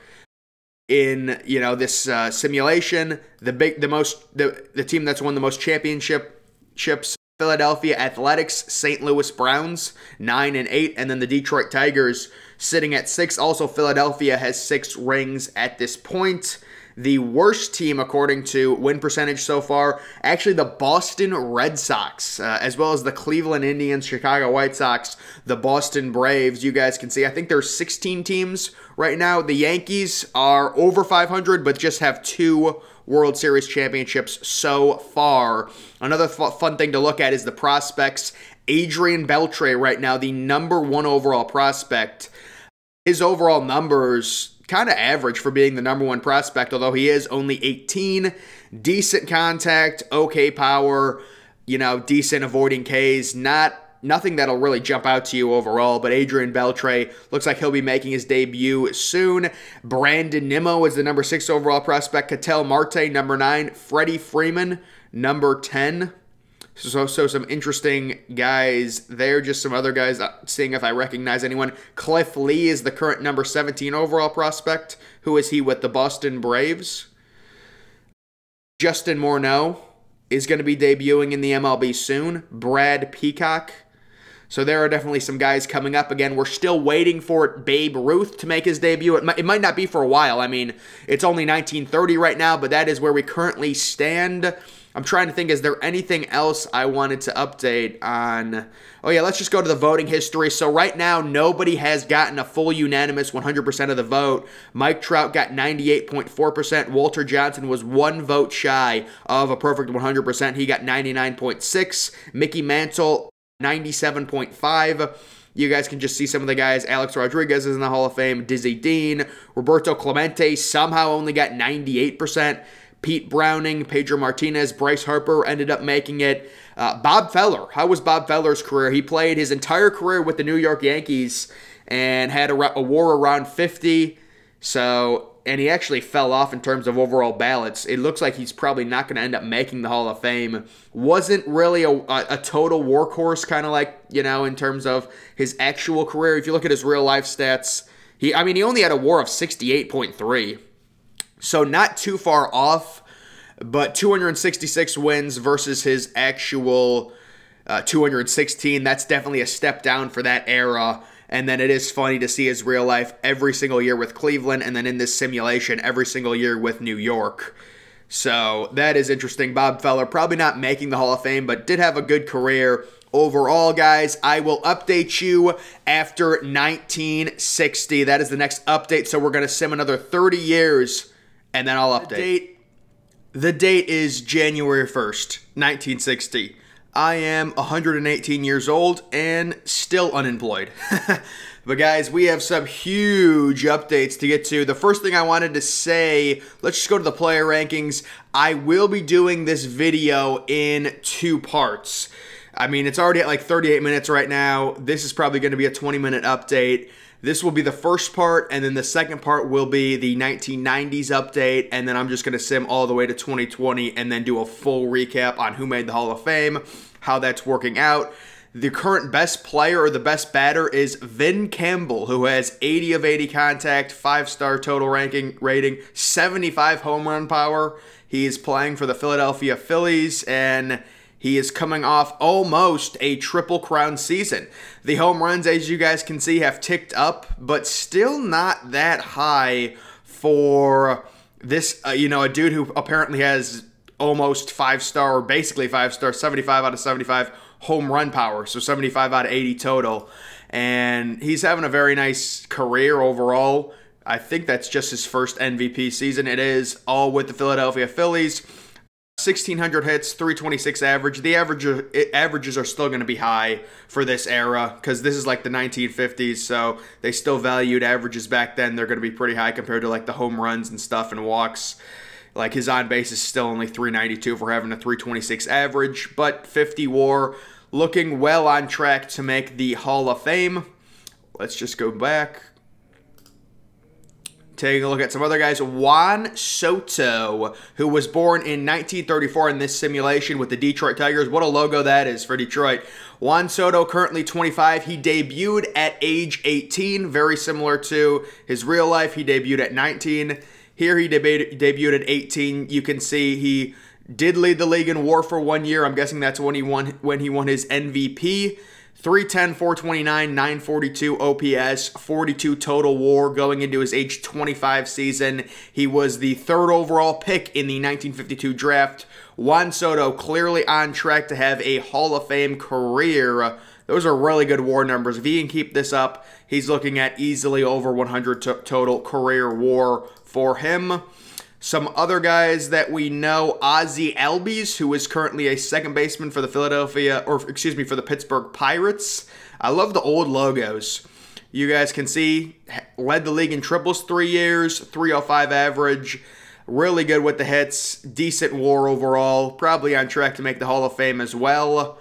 in, you know, this simulation. The team that's won the most championships: Philadelphia Athletics, St. Louis Browns, 9 and 8, and then the Detroit Tigers sitting at 6. Also, Philadelphia has 6 rings at this point. The worst team, according to win percentage so far, actually the Boston Red Sox, as well as the Cleveland Indians, Chicago White Sox, the Boston Braves. You guys can see, I think there's 16 teams right now. The Yankees are over 500, but just have 2 World Series championships so far. Another fun thing to look at is the prospects. Adrian Beltre right now, the #1 overall prospect. His overall numbers kind of average for being the #1 prospect, although he is only 18. Decent contact, okay power, you know, decent avoiding Ks. Nothing that'll really jump out to you overall, but Adrian Beltre looks like he'll be making his debut soon. Brandon Nimmo is the #6 overall prospect. Ketel Marte, #9. Freddie Freeman, #10. So some interesting guys there. Just some other guys, seeing if I recognize anyone. Cliff Lee is the current #17 overall prospect. Who is he with the Boston Braves? Justin Morneau is going to be debuting in the MLB soon. Brad Peacock. So there are definitely some guys coming up. Again, we're still waiting for Babe Ruth to make his debut. It might not be for a while. I mean, it's only 1930 right now, but that is where we currently stand. I'm trying to think, is there anything else I wanted to update on? Oh yeah, let's just go to the voting history. So right now, nobody has gotten a full unanimous 100% of the vote. Mike Trout got 98.4%. Walter Johnson was 1 vote shy of a perfect 100%. He got 99.6%. Mickey Mantle, 97.5%. You guys can just see some of the guys. Alex Rodriguez is in the Hall of Fame. Dizzy Dean. Roberto Clemente somehow only got 98%. Pete Browning, Pedro Martinez, Bryce Harper ended up making it. Bob Feller. How was Bob Feller's career? He played his entire career with the New York Yankees and had a WAR around 50. And he actually fell off in terms of overall ballots. It looks like he's probably not going to end up making the Hall of Fame. Wasn't really a total workhorse, kind of like, you know, in terms of his actual career. If you look at his real life stats, he only had a WAR of 68.3. So not too far off, but 266 wins versus his actual 216. That's definitely a step down for that era. And then it is funny to see his real life every single year with Cleveland, and then in this simulation every single year with New York. So that is interesting. Bob Feller probably not making the Hall of Fame, but did have a good career overall, guys. I will update you after 1960. That is the next update. So we're going to sim another 30 years, and then I'll update. The date is January 1st, 1960. I am 118 years old and still unemployed. But guys, we have some huge updates to get to. The first thing I wanted to say, let's just go to the player rankings. I will be doing this video in 2 parts. I mean, it's already at like 38 minutes right now. This is probably going to be a 20-minute update. This will be the first part, and then the second part will be the 1990s update, and then I'm just going to sim all the way to 2020 and then do a full recap on who made the Hall of Fame, how that's working out. The current best player or the best batter is Vin Campbell, who has 80 of 80 contact, 5-star total rating, 75 home run power. He is playing for the Philadelphia Phillies, and he is coming off almost a Triple Crown season. The home runs, as you guys can see, have ticked up, but still not that high for this, a dude who apparently has almost 5-star, or basically 5-star, 75 out of 75 home run power, so 75 out of 80 total. And he's having a very nice career overall. I think that's just his first MVP season. It is all with the Philadelphia Phillies. 1,600 hits, 326 average. The averages are still going to be high for this era because this is like the 1950s, so they still valued averages back then. They're going to be pretty high compared to like the home runs and stuff and walks. Like his on base is still only 392 for having a 326 average, but 50 WAR, looking well on track to make the Hall of Fame. Let's just go back Taking a look at some other guys. Juan Soto, who was born in 1934 in this simulation with the Detroit Tigers. What a logo that is for Detroit. Juan Soto, currently 25. He debuted at age 18, very similar to his real life. He debuted at 19. Here he debuted at 18. You can see he did lead the league in WAR for 1 year. I'm guessing that's when he won his MVP. 310, 429, 942 OPS, 42 total WAR going into his age 25 season. He was the 3rd overall pick in the 1952 draft. Juan Soto clearly on track to have a Hall of Fame career. Those are really good WAR numbers. If he can keep this up, he's looking at easily over 100 total career WAR for him. Some other guys that we know, Ozzie Albies, who is currently a second baseman for the for the Pittsburgh Pirates. I love the old logos. You guys can see, led the league in triples 3 years, 305 average, really good with the hits, decent WAR overall, probably on track to make the Hall of Fame as well.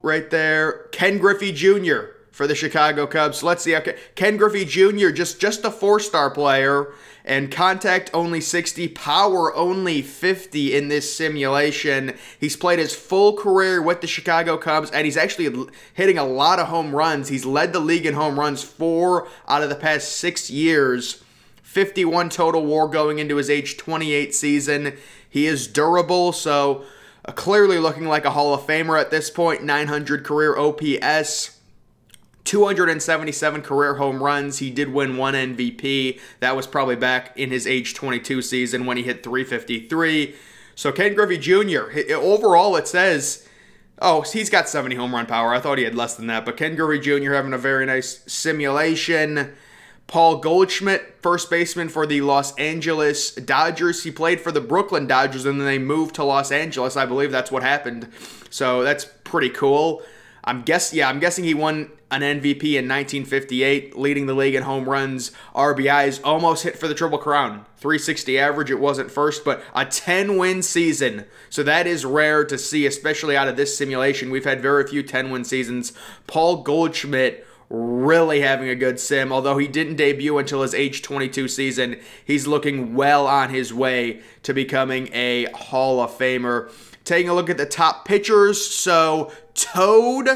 Right there, Ken Griffey Jr. for the Chicago Cubs. Let's see. Okay, Ken Griffey Jr., just a 4-star player, and contact only 60, power only 50 in this simulation. He's played his full career with the Chicago Cubs, and he's actually hitting a lot of home runs. He's led the league in home runs 4 out of the past 6 years. 51 total WAR going into his age 28 season. He is durable, so clearly looking like a Hall of Famer at this point. 900 career OPS. 277 career home runs. He did win 1 MVP. That was probably back in his age 22 season when he hit 353. So Ken Griffey Jr., overall it says, oh, he's got 70 home run power. I thought he had less than that. But Ken Griffey Jr. having a very nice simulation. Paul Goldschmidt, first baseman for the Los Angeles Dodgers. He played for the Brooklyn Dodgers and then they moved to Los Angeles. I believe that's what happened. So that's pretty cool. I'm guessing he won an MVP in 1958, leading the league in home runs, RBIs, almost hit for the Triple Crown. 360 average, it wasn't first, but a 10-win season. So that is rare to see, especially out of this simulation. We've had very few 10-win seasons. Paul Goldschmidt really having a good sim, although he didn't debut until his age 22 season. He's looking well on his way to becoming a Hall of Famer. Taking a look at the top pitchers, so Toad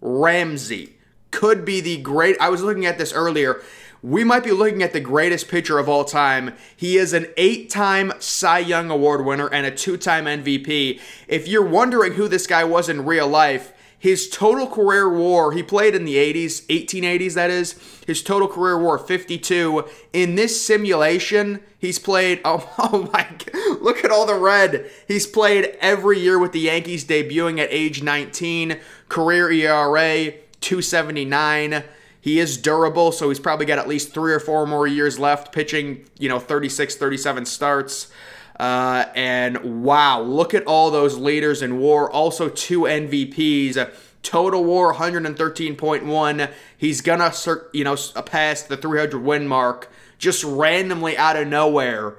Ramsey could be the great. I was looking at this earlier. We might be looking at the greatest pitcher of all time. He is an 8-time Cy Young Award winner and a 2-time MVP. If you're wondering who this guy was in real life, his total career WAR, he played in the 80s, 1880s that is. His total career WAR, 52. In this simulation, he's played, oh my God, look at all the red. He's played every year with the Yankees, debuting at age 19. Career ERA, 2.79. He is durable, so he's probably got at least 3 or 4 more years left, pitching, 36, 37 starts. And wow, look at all those leaders in WAR. Also 2 MVPs. Total WAR 113.1. He's gonna, pass the 300 win mark just randomly out of nowhere.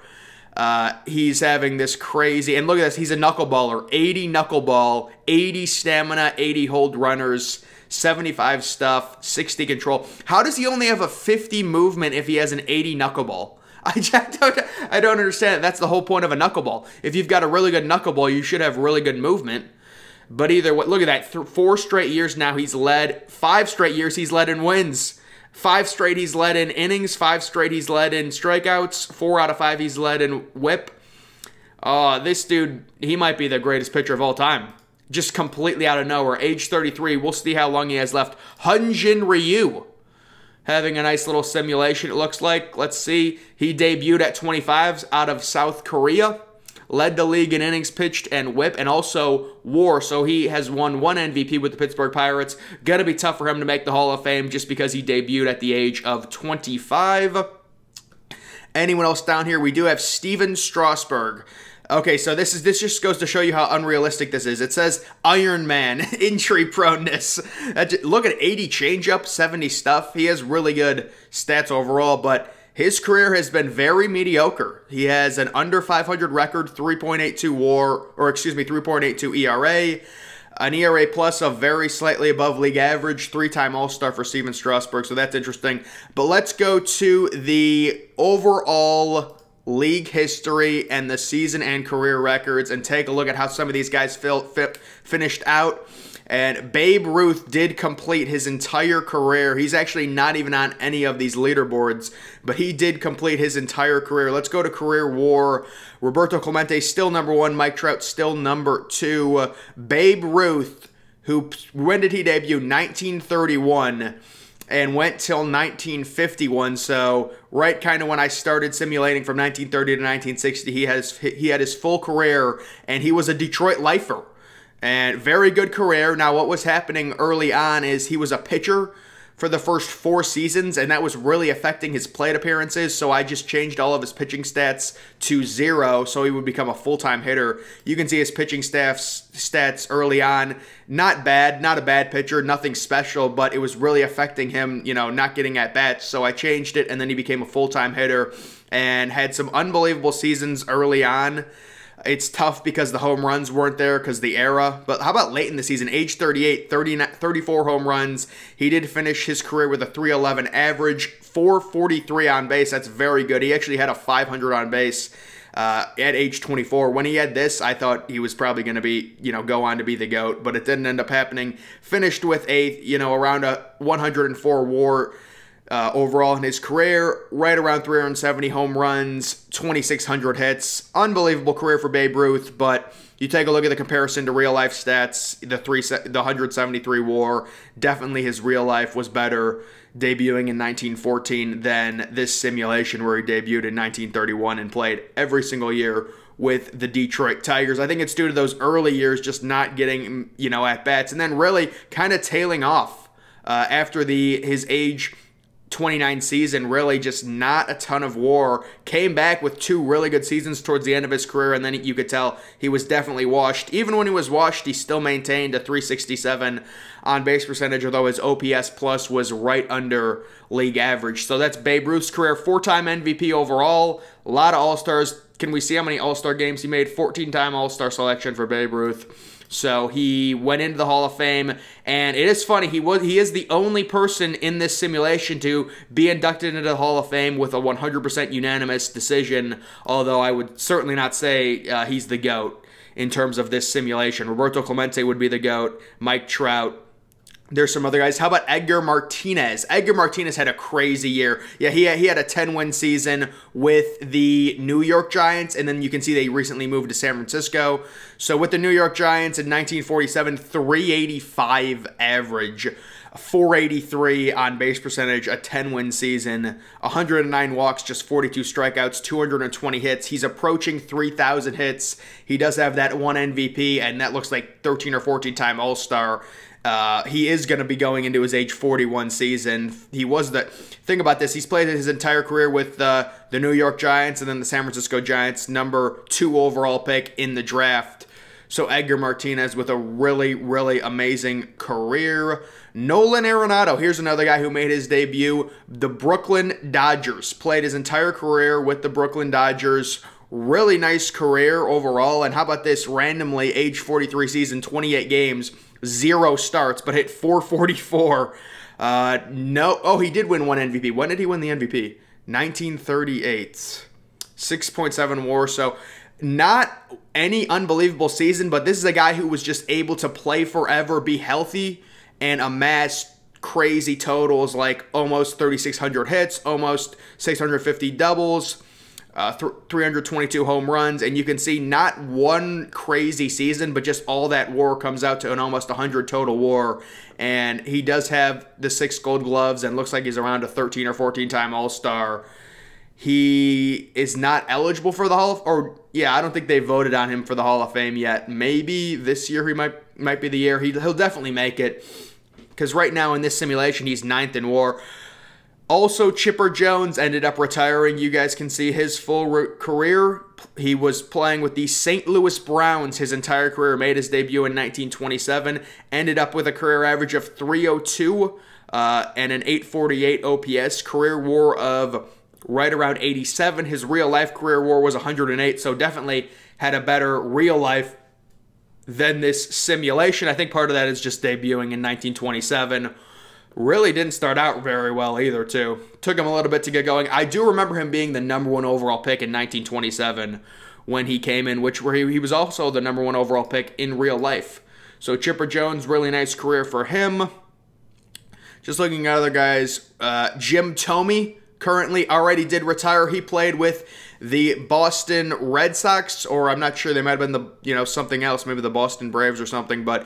He's having this crazy, and look at this, he's a knuckleballer. 80 knuckleball, 80 stamina, 80 hold runners, 75 stuff, 60 control. How does he only have a 50 movement if he has an 80 knuckleball? I don't understand. That's the whole point of a knuckleball. If you've got a really good knuckleball, you should have really good movement. But either way, look at that. 4 straight years now he's led. 5 straight years he's led in wins. 5 straight he's led in innings. 5 straight he's led in strikeouts. 4 out of 5 he's led in whip. This dude, he might be the greatest pitcher of all time. Just completely out of nowhere. Age 33. We'll see how long he has left. Hyun-Jin Ryu. Having a nice little simulation, it looks like. Let's see. He debuted at 25 out of South Korea. Led the league in innings pitched and whip, and also WAR. So he has won 1 MVP with the Pittsburgh Pirates. Gonna be tough for him to make the Hall of Fame just because he debuted at the age of 25. Anyone else down here? We do have Steven Strasburg. Okay, so this just goes to show you how unrealistic this is. It says Iron Man, injury proneness. Look at 80 changeup, 70 stuff. He has really good stats overall, but his career has been very mediocre. He has an under 500 record, 3.82 WAR, or excuse me, 3.82 ERA. an ERA plus of very slightly above league average, 3-time All-Star for Steven Strasburg, so that's interesting. But let's go to the overall league history and the season and career records and take a look at how some of these guys finished out. And Babe Ruth did complete his entire career. He's actually not even on any of these leaderboards, but he did complete his entire career. Let's go to career WAR. Roberto Clemente still number 1. Mike Trout still number 2. Babe Ruth, when did he debut? 1931. And went till 1951, so right kind of when I started simulating from 1930 to 1960, he had his full career, and he was a Detroit lifer. And very good career. Now, what was happening early on is he was a pitcher for the first 4 seasons, and that was really affecting his plate appearances, so I just changed all of his pitching stats to 0 so he would become a full-time hitter. You can see his pitching stats early on. Not bad, not a bad pitcher, nothing special, but it was really affecting him, you know, not getting at-bats, so I changed it, and then he became a full-time hitter and had some unbelievable seasons early on. It's tough because the home runs weren't there because of the era. But how about late in the season? Age 38, 34 home runs. He did finish his career with a 311 average, 443 on base. That's very good. He actually had a 500 on base at age 24. When he had this, I thought he was probably going to be, you know, go on to be the GOAT. But it didn't end up happening. Finished with a, you know, around a 104 WAR overall in his career, right around 370 home runs, 2,600 hits. Unbelievable career for Babe Ruth, but you take a look at the comparison to real-life stats, the 173 WAR, definitely his real life was better debuting in 1914 than this simulation where he debuted in 1931 and played every single year with the Detroit Tigers. I think it's due to those early years just not getting, you know, at-bats, and then really kind of tailing off after his age 29 season, really just not a ton of WAR. Came back with 2 really good seasons towards the end of his career, and then you could tell he was definitely washed. Even when he was washed, he still maintained a 367 on base percentage, although his OPS plus was right under league average. So that's Babe Ruth's career. 4-time MVP overall, a lot of All-Stars. Can we see how many All-Star games he made? 14-time All-Star selection for Babe Ruth. So he went into the Hall of Fame, and it is funny, he is the only person in this simulation to be inducted into the Hall of Fame with a 100% unanimous decision, although I would certainly not say he's the GOAT in terms of this simulation. Roberto Clemente would be the GOAT, Mike Trout. There's some other guys. How about Edgar Martinez? Edgar Martinez had a crazy year. Yeah, he had a 10-win season with the New York Giants, and then you can see they recently moved to San Francisco. So with the New York Giants in 1947, 385 average, 483 on base percentage, a 10-win season, 109 walks, just 42 strikeouts, 220 hits. He's approaching 3,000 hits. He does have that 1 MVP, and that looks like 13 or 14-time All-Star. He is going to be going into his age 41 season. He was the thing about this. He's played his entire career with the New York Giants and then the San Francisco Giants, number 2 overall pick in the draft. So Edgar Martinez with a really, really amazing career. Nolan Arenado, here's another guy who made his debut. The Brooklyn Dodgers. Played his entire career with the Brooklyn Dodgers. Really nice career overall. And how about this? Randomly, age 43 season, 28 games. 0 starts, but hit 444. He did win 1 MVP. When did he win the MVP? 1938. 6.7 WAR, so not any unbelievable season, but this is a guy who was just able to play forever, be healthy, and amass crazy totals like almost 3,600 hits, almost 650 doubles, 322 home runs, and you can see not one crazy season, but just all that WAR comes out to an almost 100 total WAR, and he does have the 6 gold gloves and looks like he's around a 13 or 14-time All-Star. He is not eligible for the I don't think they voted on him for the Hall of Fame yet. Maybe this year he might be the year. He'll definitely make it, because right now in this simulation he's 9th in WAR. Also, Chipper Jones ended up retiring. You guys can see his full career. He was playing with the St. Louis Browns his entire career, made his debut in 1927, ended up with a career average of 302 and an 848 OPS, career WAR of right around 87. His real-life career WAR was 108, so definitely had a better real-life than this simulation. I think part of that is just debuting in 1927. Really didn't start out very well either, too. Took him a little bit to get going. I do remember him being the #1 overall pick in 1927 when he came in, where he was also the #1 overall pick in real life. So Chipper Jones, really nice career for him. Just looking at other guys, Jim Thome currently already did retire. He played with the Boston Red Sox, or I'm not sure, they might have been the, something else, maybe the Boston Braves or something, but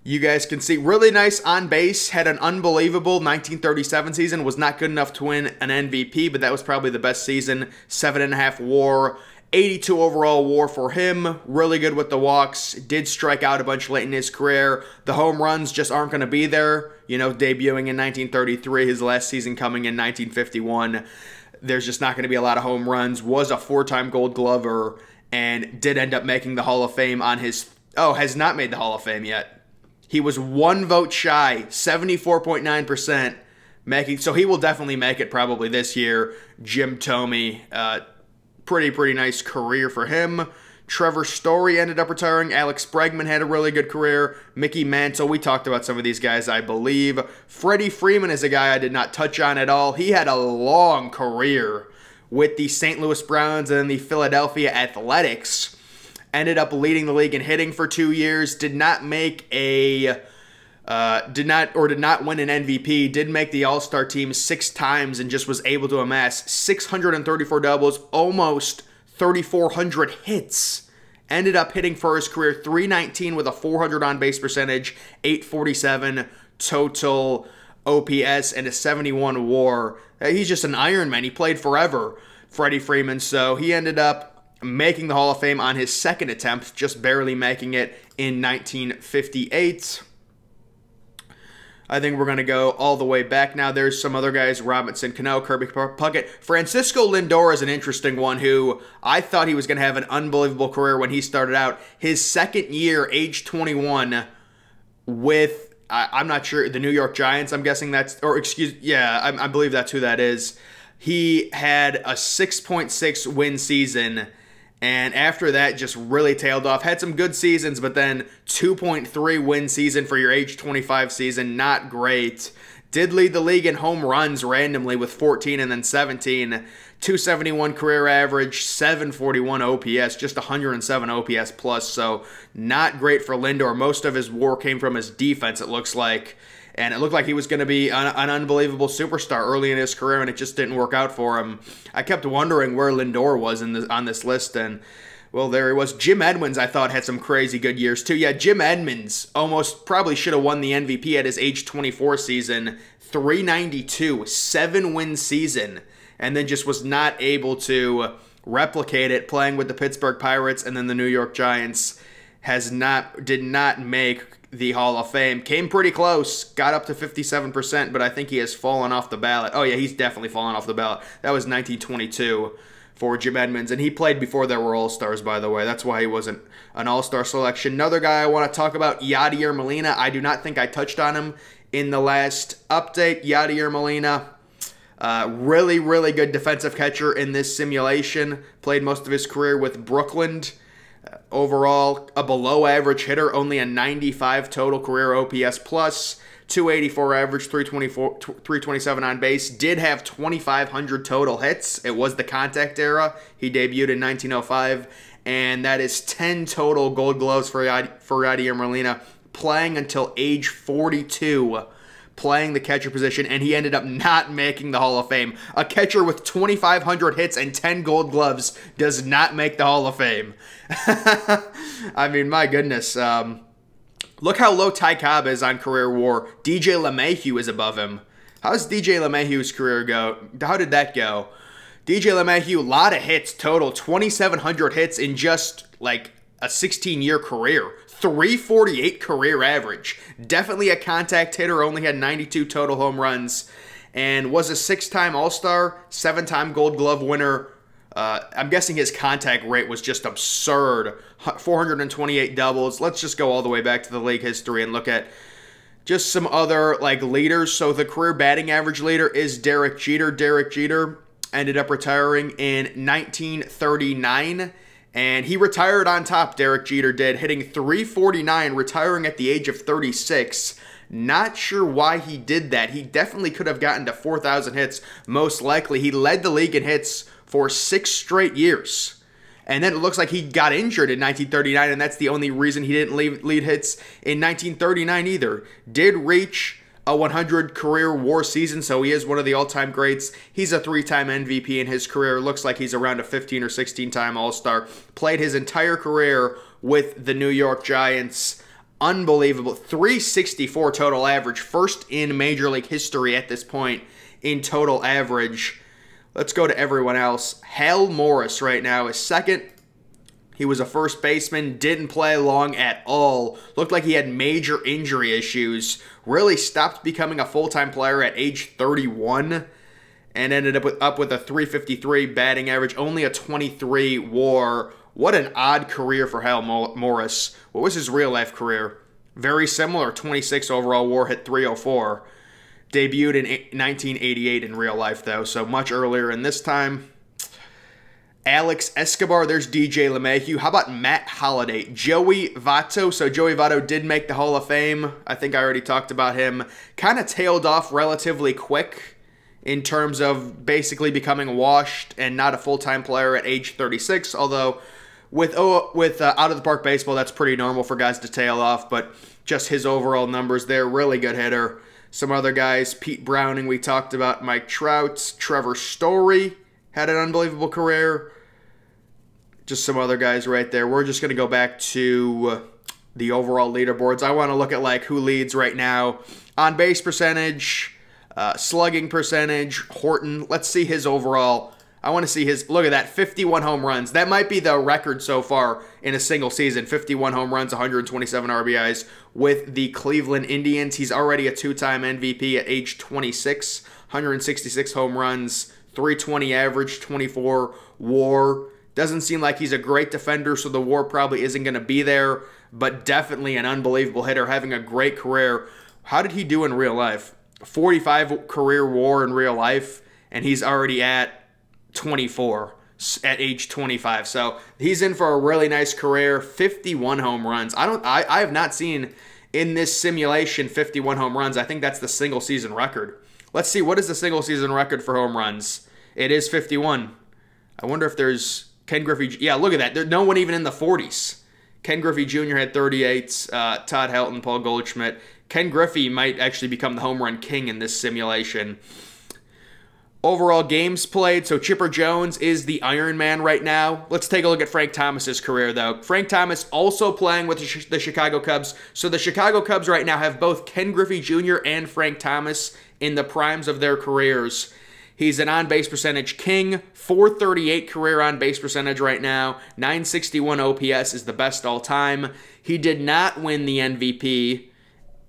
you guys can see, really nice on base, had an unbelievable 1937 season, was not good enough to win an MVP, but that was probably the best season, 7.5 WAR, 82 overall WAR for him, really good with the walks, did strike out a bunch late in his career. The home runs just aren't going to be there, debuting in 1933, his last season coming in 1951. There's just not going to be a lot of home runs. Was a 4-time Gold Glover and did end up making the Hall of Fame on his... Oh, has not made the Hall of Fame yet. He was 1 vote shy, 74.9% making... So he will definitely make it probably this year. Jim Thome, pretty nice career for him. Trevor Story ended up retiring. Alex Bregman had a really good career. Mickey Mantle, we talked about some of these guys, I believe. Freddie Freeman is a guy I did not touch on at all. He had a long career with the St. Louis Browns and the Philadelphia Athletics. Ended up leading the league in hitting for 2 years. Did not make a... did not win an MVP. Did make the All-Star team 6 times and just was able to amass 634 doubles, almost 3,400 hits. Ended up hitting for his career 319 with a 400 on-base percentage, 847 total OPS, and a 71 WAR. He's just an Iron Man. He played forever, Freddie Freeman. So he ended up making the Hall of Fame on his second attempt, just barely making it in 1958. I think we're going to go all the way back now. There's some other guys, Robinson Cano, Kirby Puckett. Francisco Lindor is an interesting one who I thought he was going to have an unbelievable career when he started out. His second year, age 21, with, I'm not sure, the New York Giants, I'm guessing that's, or I believe that's who that is. He had a 6.6 win season, and after that, just really tailed off. Had some good seasons, but then 2.3 win season for your age 25 season. Not great. Did lead the league in home runs randomly with 14 and then 17. 271 career average, 741 OPS, just 107 OPS plus. So not great for Lindor. Most of his WAR came from his defense, it looks like. And it looked like he was going to be an unbelievable superstar early in his career, and it just didn't work out for him. I kept wondering where Lindor was on this list, and, well, there he was. Jim Edmonds, I thought, had some crazy good years, too. Yeah, Jim Edmonds almost probably should have won the MVP at his age 24 season. 392, 7-win season, and then just was not able to replicate it playing with the Pittsburgh Pirates and then the New York Giants. Did not make the Hall of Fame. Came pretty close. Got up to 57%, but I think he has fallen off the ballot. Oh, yeah, he's definitely fallen off the ballot. That was 1922 for Jim Edmonds, and he played before there were All-Stars, by the way. That's why he wasn't an All-Star selection. Another guy I want to talk about, Yadier Molina. I do not think I touched on him in the last update. Yadier Molina, really, really good defensive catcher in this simulation. Played most of his career with Brooklyn. Overall, a below-average hitter, only a 95 total career OPS plus, 284 average, 327 on base. Did have 2,500 total hits. It was the contact era. He debuted in 1905, and that is 10 total Gold Gloves for Yadier Molina, playing until age 42. Playing the catcher position, and he ended up not making the Hall of Fame. A catcher with 2,500 hits and 10 Gold Gloves does not make the Hall of Fame. I mean, my goodness. Look how low Ty Cobb is on career WAR. DJ LeMahieu is above him. How's DJ LeMahieu's career go? How did that go? DJ LeMahieu, a lot of hits total. 2,700 hits in just like a 16-year career. 348 career average. Definitely a contact hitter, only had 92 total home runs, and was a 6-time All-Star, 7-time Gold Glove winner. I'm guessing his contact rate was just absurd. 428 doubles. Let's just go all the way back to the league history and look at just some other leaders. So the career batting average leader is Derek Jeter. Derek Jeter ended up retiring in 1939. And he retired on top, Derek Jeter did, hitting .349, retiring at the age of 36. Not sure why he did that. He definitely could have gotten to 4,000 hits, most likely. He led the league in hits for 6 straight years. And then it looks like he got injured in 1939, and that's the only reason he didn't lead hits in 1939 either. Did reach a 100 career WAR season, so he is one of the all-time greats. He's a 3-time MVP in his career. Looks like he's around a 15 or 16-time All-Star. Played his entire career with the New York Giants. Unbelievable. 364 total average. First in Major League history at this point in total average. Let's go to everyone else. Hal Morris right now is second. He was a first baseman, didn't play long at all. Looked like he had major injury issues. Really stopped becoming a full-time player at age 31 and ended up with a 353 batting average, only a 23 WAR. What an odd career for Hal Morris. What was his real-life career? Very similar, 26 overall WAR, hit 304. Debuted in 1988 in real life, though, so much earlier in this time. Alex Escobar, there's DJ LeMahieu. How about Matt Holliday? Joey Votto. So Joey Votto did make the Hall of Fame. I think I already talked about him. Kind of tailed off relatively quick in terms of basically becoming washed and not a full-time player at age 36, although with out-of-the-park baseball, that's pretty normal for guys to tail off, but just his overall numbers there, really good hitter. Some other guys, Pete Browning, we talked about, Mike Trout, Trevor Story had an unbelievable career. Just some other guys right there. We're just going to go back to the overall leaderboards. I want to look at like who leads right now. On base percentage, slugging percentage, Horton. Let's see his overall. I want to see his, look at that, 51 home runs. That might be the record so far in a single season. 51 home runs, 127 RBIs with the Cleveland Indians. He's already a 2-time MVP at age 26. 166 home runs, 320 average, 24 WAR. Doesn't seem like he's a great defender, so the WAR probably isn't going to be there, but definitely an unbelievable hitter, having a great career. How did he do in real life? 45 career WAR in real life, and he's already at 24 at age 25. So he's in for a really nice career. 51 home runs. I have not seen in this simulation 51 home runs. I think that's the single season record. Let's see, what is the single season record for home runs? It is 51. I wonder if there's Ken Griffey. Yeah, look at that. There's no one even in the 40s. Ken Griffey Jr. had 38. Todd Helton, Paul Goldschmidt. Ken Griffey might actually become the home run king in this simulation. Overall games played, so Chipper Jones is the Iron Man right now. Let's take a look at Frank Thomas's career, though. Frank Thomas also playing with the Chicago Cubs. So the Chicago Cubs right now have both Ken Griffey Jr. and Frank Thomas in the primes of their careers. He's an on-base percentage king, 438 career on-base percentage right now, 961 OPS is the best all-time. He did not win the MVP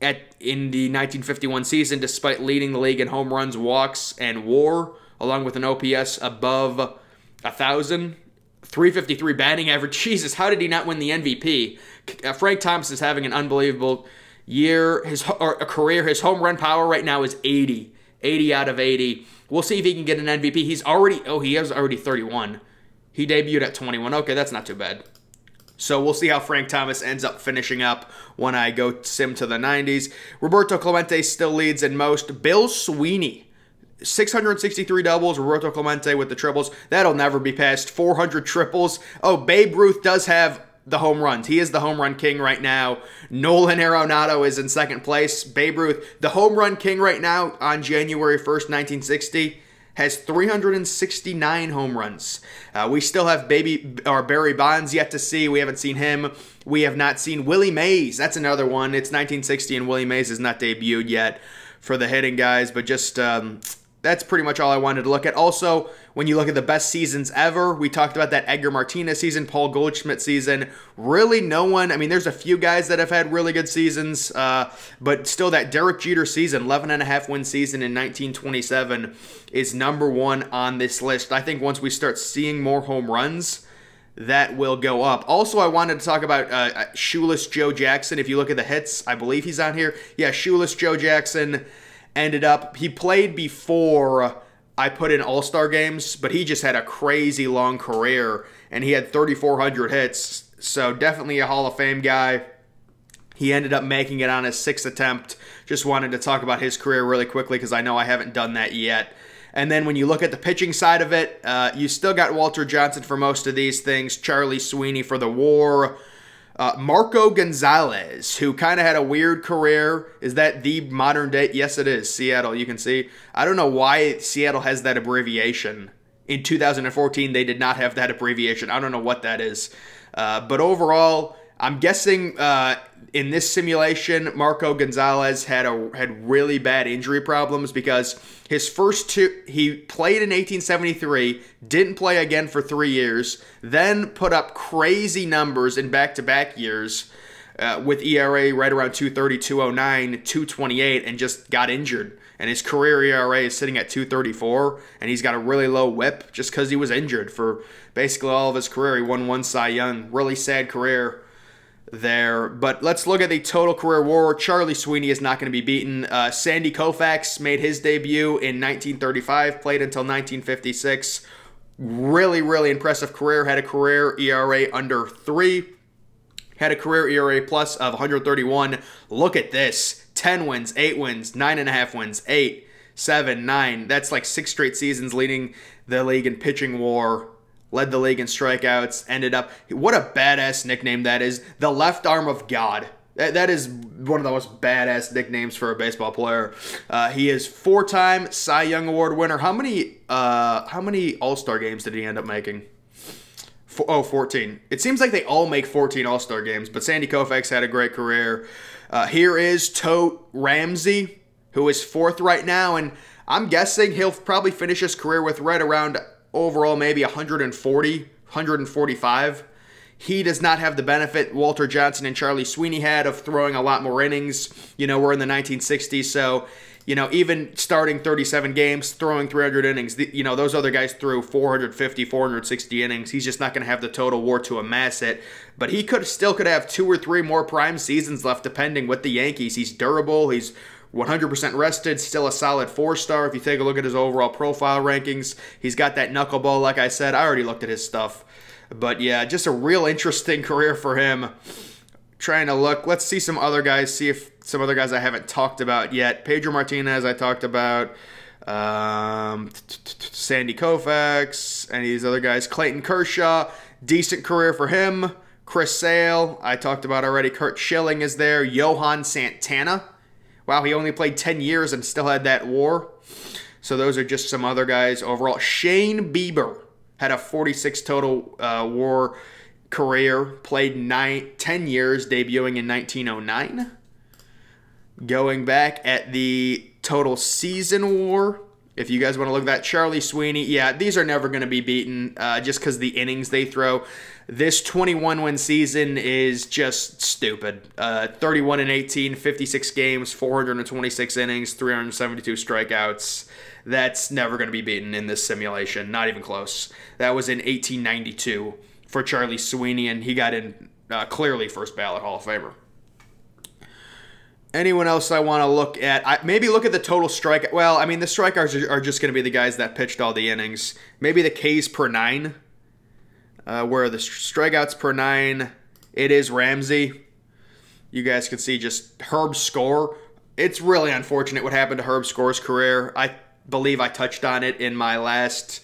in the 1951 season, despite leading the league in home runs, walks, and WAR, along with an OPS above 1,000. 353 batting average. Jesus, how did he not win the MVP? Frank Thomas is having an unbelievable year. His career, his home run power right now is 80. 80 out of 80. We'll see if he can get an MVP. He is already 31. He debuted at 21. Okay, that's not too bad. So we'll see how Frank Thomas ends up finishing up when I go sim to the 90s. Roberto Clemente still leads in most. Bill Sweeney, 663 doubles. Roberto Clemente with the triples. That'll never be passed. 400 triples. Oh, Babe Ruth does have the home runs. He is the home run king right now. Nolan Arenado is in second place. Babe Ruth, the home run king right now on January 1st, 1960, has 369 home runs. We still have Barry Bonds yet to see. We haven't seen him. We have not seen Willie Mays. That's another one. It's 1960 and Willie Mays has not debuted yet for the hitting guys, but just that's pretty much all I wanted to look at. Also, when you look at the best seasons ever, we talked about that Edgar Martinez season, Paul Goldschmidt season. Really no one, I mean, there's a few guys that have had really good seasons, but still that Derek Jeter season, 11.5 win season in 1927 is number one on this list. I think once we start seeing more home runs, that will go up. Also, I wanted to talk about Shoeless Joe Jackson. If you look at the hits, I believe he's on here. Yeah, Shoeless Joe Jackson ended up, he played before I put in All-Star games, but he just had a crazy long career, and he had 3,400 hits, so definitely a Hall of Fame guy. He ended up making it on his 6th attempt. Just wanted to talk about his career really quickly because I know I haven't done that yet. And then when you look at the pitching side of it, you still got Walter Johnson for most of these things, Charlie Sweeney for the WAR, Marco Gonzalez, who kind of had a weird career. Is that the modern day? Yes, it is. Seattle, you can see. I don't know why Seattle has that abbreviation. In 2014, they did not have that abbreviation. I don't know what that is. But overall, I'm guessing in this simulation, Marco Gonzalez had really bad injury problems because his first two, he played in 1873, didn't play again for 3 years, then put up crazy numbers in back-to-back years with ERA right around 230, 209, 228, and just got injured. And his career ERA is sitting at 234, and he's got a really low whip just because he was injured for basically all of his career. He won 1 Cy Young. Really sad career there. But let's look at the total career WAR. Charlie Sweeney is not going to be beaten. Sandy Koufax made his debut in 1935, played until 1956. Really, really impressive career. Had a career ERA under 3. Had a career ERA plus of 131. Look at this. 10 wins, 8 wins, 9.5 wins, 8, 7, 9. That's like 6 straight seasons leading the league in pitching WAR. Led the league in strikeouts. Ended up, what a badass nickname that is. The left arm of God. That is one of the most badass nicknames for a baseball player. He is 4-time Cy Young Award winner. How many All-Star games did he end up making? 14. It seems like they all make 14 All-Star games, but Sandy Koufax had a great career. Here is Tote Ramsey, who is 4th right now, and I'm guessing he'll probably finish his career with right around overall maybe 140, 145. He does not have the benefit Walter Johnson and Charlie Sweeney had of throwing a lot more innings. You know, we're in the 1960s, so, you know, even starting 37 games, throwing 300 innings, you know, those other guys threw 450, 460 innings. He's just not going to have the total WAR to amass it. But he still could have 2 or 3 more prime seasons left, depending with the Yankees. He's durable. He's 100% rested, still a solid 4-star. If you take a look at his overall profile rankings, he's got that knuckleball, like I said. I already looked at his stuff. But yeah, just a real interesting career for him. Trying to look. Let's see some other guys, see if some other guys I haven't talked about yet. Pedro Martinez, I talked about. Sandy Koufax, and these other guys. Clayton Kershaw, decent career for him. Chris Sale, I talked about already. Kurt Schilling is there. Johan Santana. Wow, he only played 10 years and still had that WAR. So those are just some other guys overall. Shane Bieber had a 46 total WAR career. Played 10 years, debuting in 1909. Going back at the total season WAR, if you guys want to look at that, Charlie Sweeney, yeah, these are never going to be beaten just because the innings they throw. This 21-win season is just stupid. 31-18, 56 games, 426 innings, 372 strikeouts. That's never going to be beaten in this simulation. Not even close. That was in 1892 for Charlie Sweeney, and he got in clearly first ballot Hall of Famer. Anyone else I want to look at? Maybe look at the total strike. Well, I mean, the strikeouts are just going to be the guys that pitched all the innings. Maybe the Ks per 9. Where the strikeouts per 9, it is Ramsey. You guys can see just Herb's score. It's really unfortunate what happened to Herb Score's career. I believe I touched on it in my last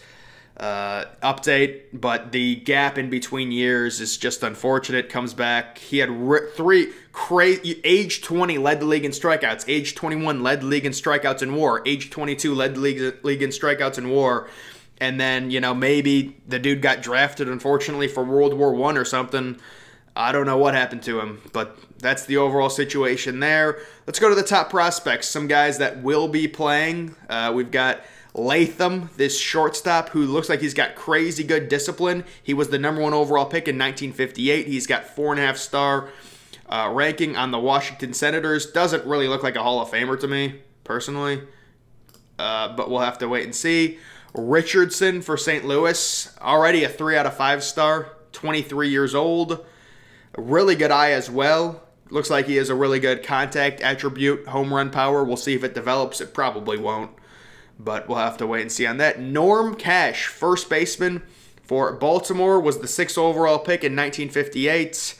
update, but the gap in between years is just unfortunate. Comes back. He had age 20 led the league in strikeouts. Age 21 led the league in strikeouts and WAR. Age 22 led the league in strikeouts and WAR. And then, you know, maybe the dude got drafted, unfortunately, for World War I or something. I don't know what happened to him, but that's the overall situation there. Let's go to the top prospects, some guys that will be playing. We've got Latham, this shortstop, who looks like he's got crazy good discipline. He was the #1 overall pick in 1958. He's got 4.5-star ranking on the Washington Senators. Doesn't really look like a Hall of Famer to me, personally, but we'll have to wait and see. Richardson for St. Louis, already a 3 out of 5-star, 23 years old. A really good eye as well. Looks like he has a really good contact attribute, home run power. We'll see if it develops. It probably won't. but we'll have to wait and see on that. Norm Cash, first baseman for Baltimore, was the 6th overall pick in 1958.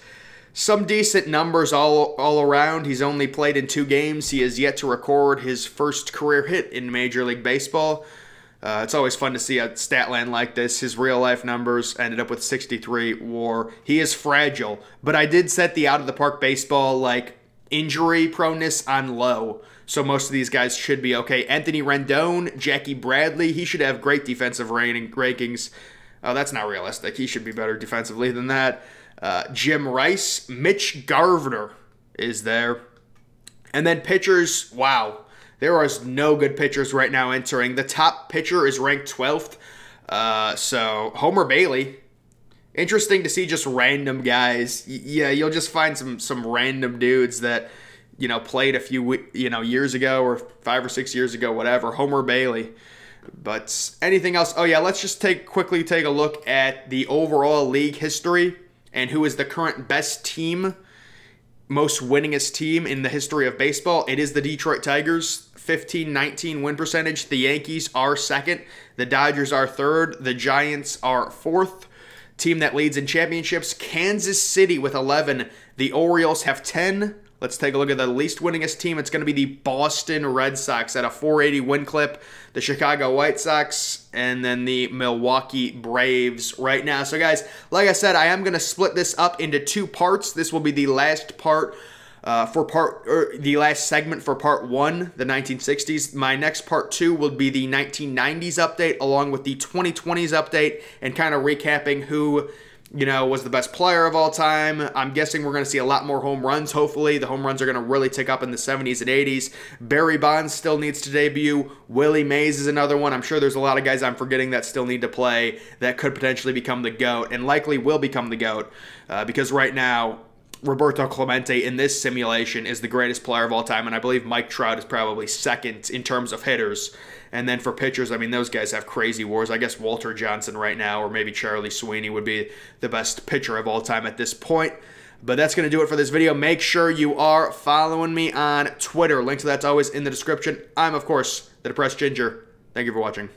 Some decent numbers all around. He's only played in 2 games. He has yet to record his first career hit in Major League Baseball. It's always fun to see a stat line like this. His real-life numbers ended up with 63 WAR. He is fragile, but I did set the out-of-the-park baseball, like, injury proneness on low. So most of these guys should be okay. Anthony Rendon, Jackie Bradley, he should have great defensive rankings. Oh, that's not realistic. He should be better defensively than that. Jim Rice, Mitch Garver is there. And then pitchers, wow. There is no good pitchers right now entering. The top pitcher is ranked 12th. So Homer Bailey. Interesting to see just random guys. Yeah, you'll just find some random dudes that, you know, played a few, you know, years ago or 5 or 6 years ago, whatever. Homer Bailey. But anything else? Oh, yeah, let's just quickly take a look at the overall league history and who is the current best team, most winningest team in the history of baseball. It is the Detroit Tigers, 15-19 win percentage. The Yankees are second. The Dodgers are third. The Giants are fourth. Team that leads in championships, Kansas City with 11. The Orioles have 10. Let's take a look at the least winningest team. It's going to be the Boston Red Sox at a 480 win clip. The Chicago White Sox, and then the Milwaukee Braves right now. So, guys, like I said, I am going to split this up into 2 parts. This will be the last part the last segment for part 1, the 1960s. My next part 2 will be the 1990s update, along with the 2020s update, and kind of recapping who, you know, was the best player of all time. I'm guessing we're going to see a lot more home runs, hopefully. The home runs are going to really tick up in the 70s and 80s. Barry Bonds still needs to debut. Willie Mays is another one. I'm sure there's a lot of guys I'm forgetting that still need to play that could potentially become the GOAT, and likely will become the GOAT, because right now, Roberto Clemente in this simulation is the greatest player of all time, and I believe Mike Trout is probably second in terms of hitters. And then for pitchers, I mean, those guys have crazy wars. I guess Walter Johnson right now, or maybe Charlie Sweeney, would be the best pitcher of all time at this point. But that's going to do it for this video. Make sure you are following me on Twitter. Link to that's always in the description. I'm, of course, the Depressed Ginger. Thank you for watching.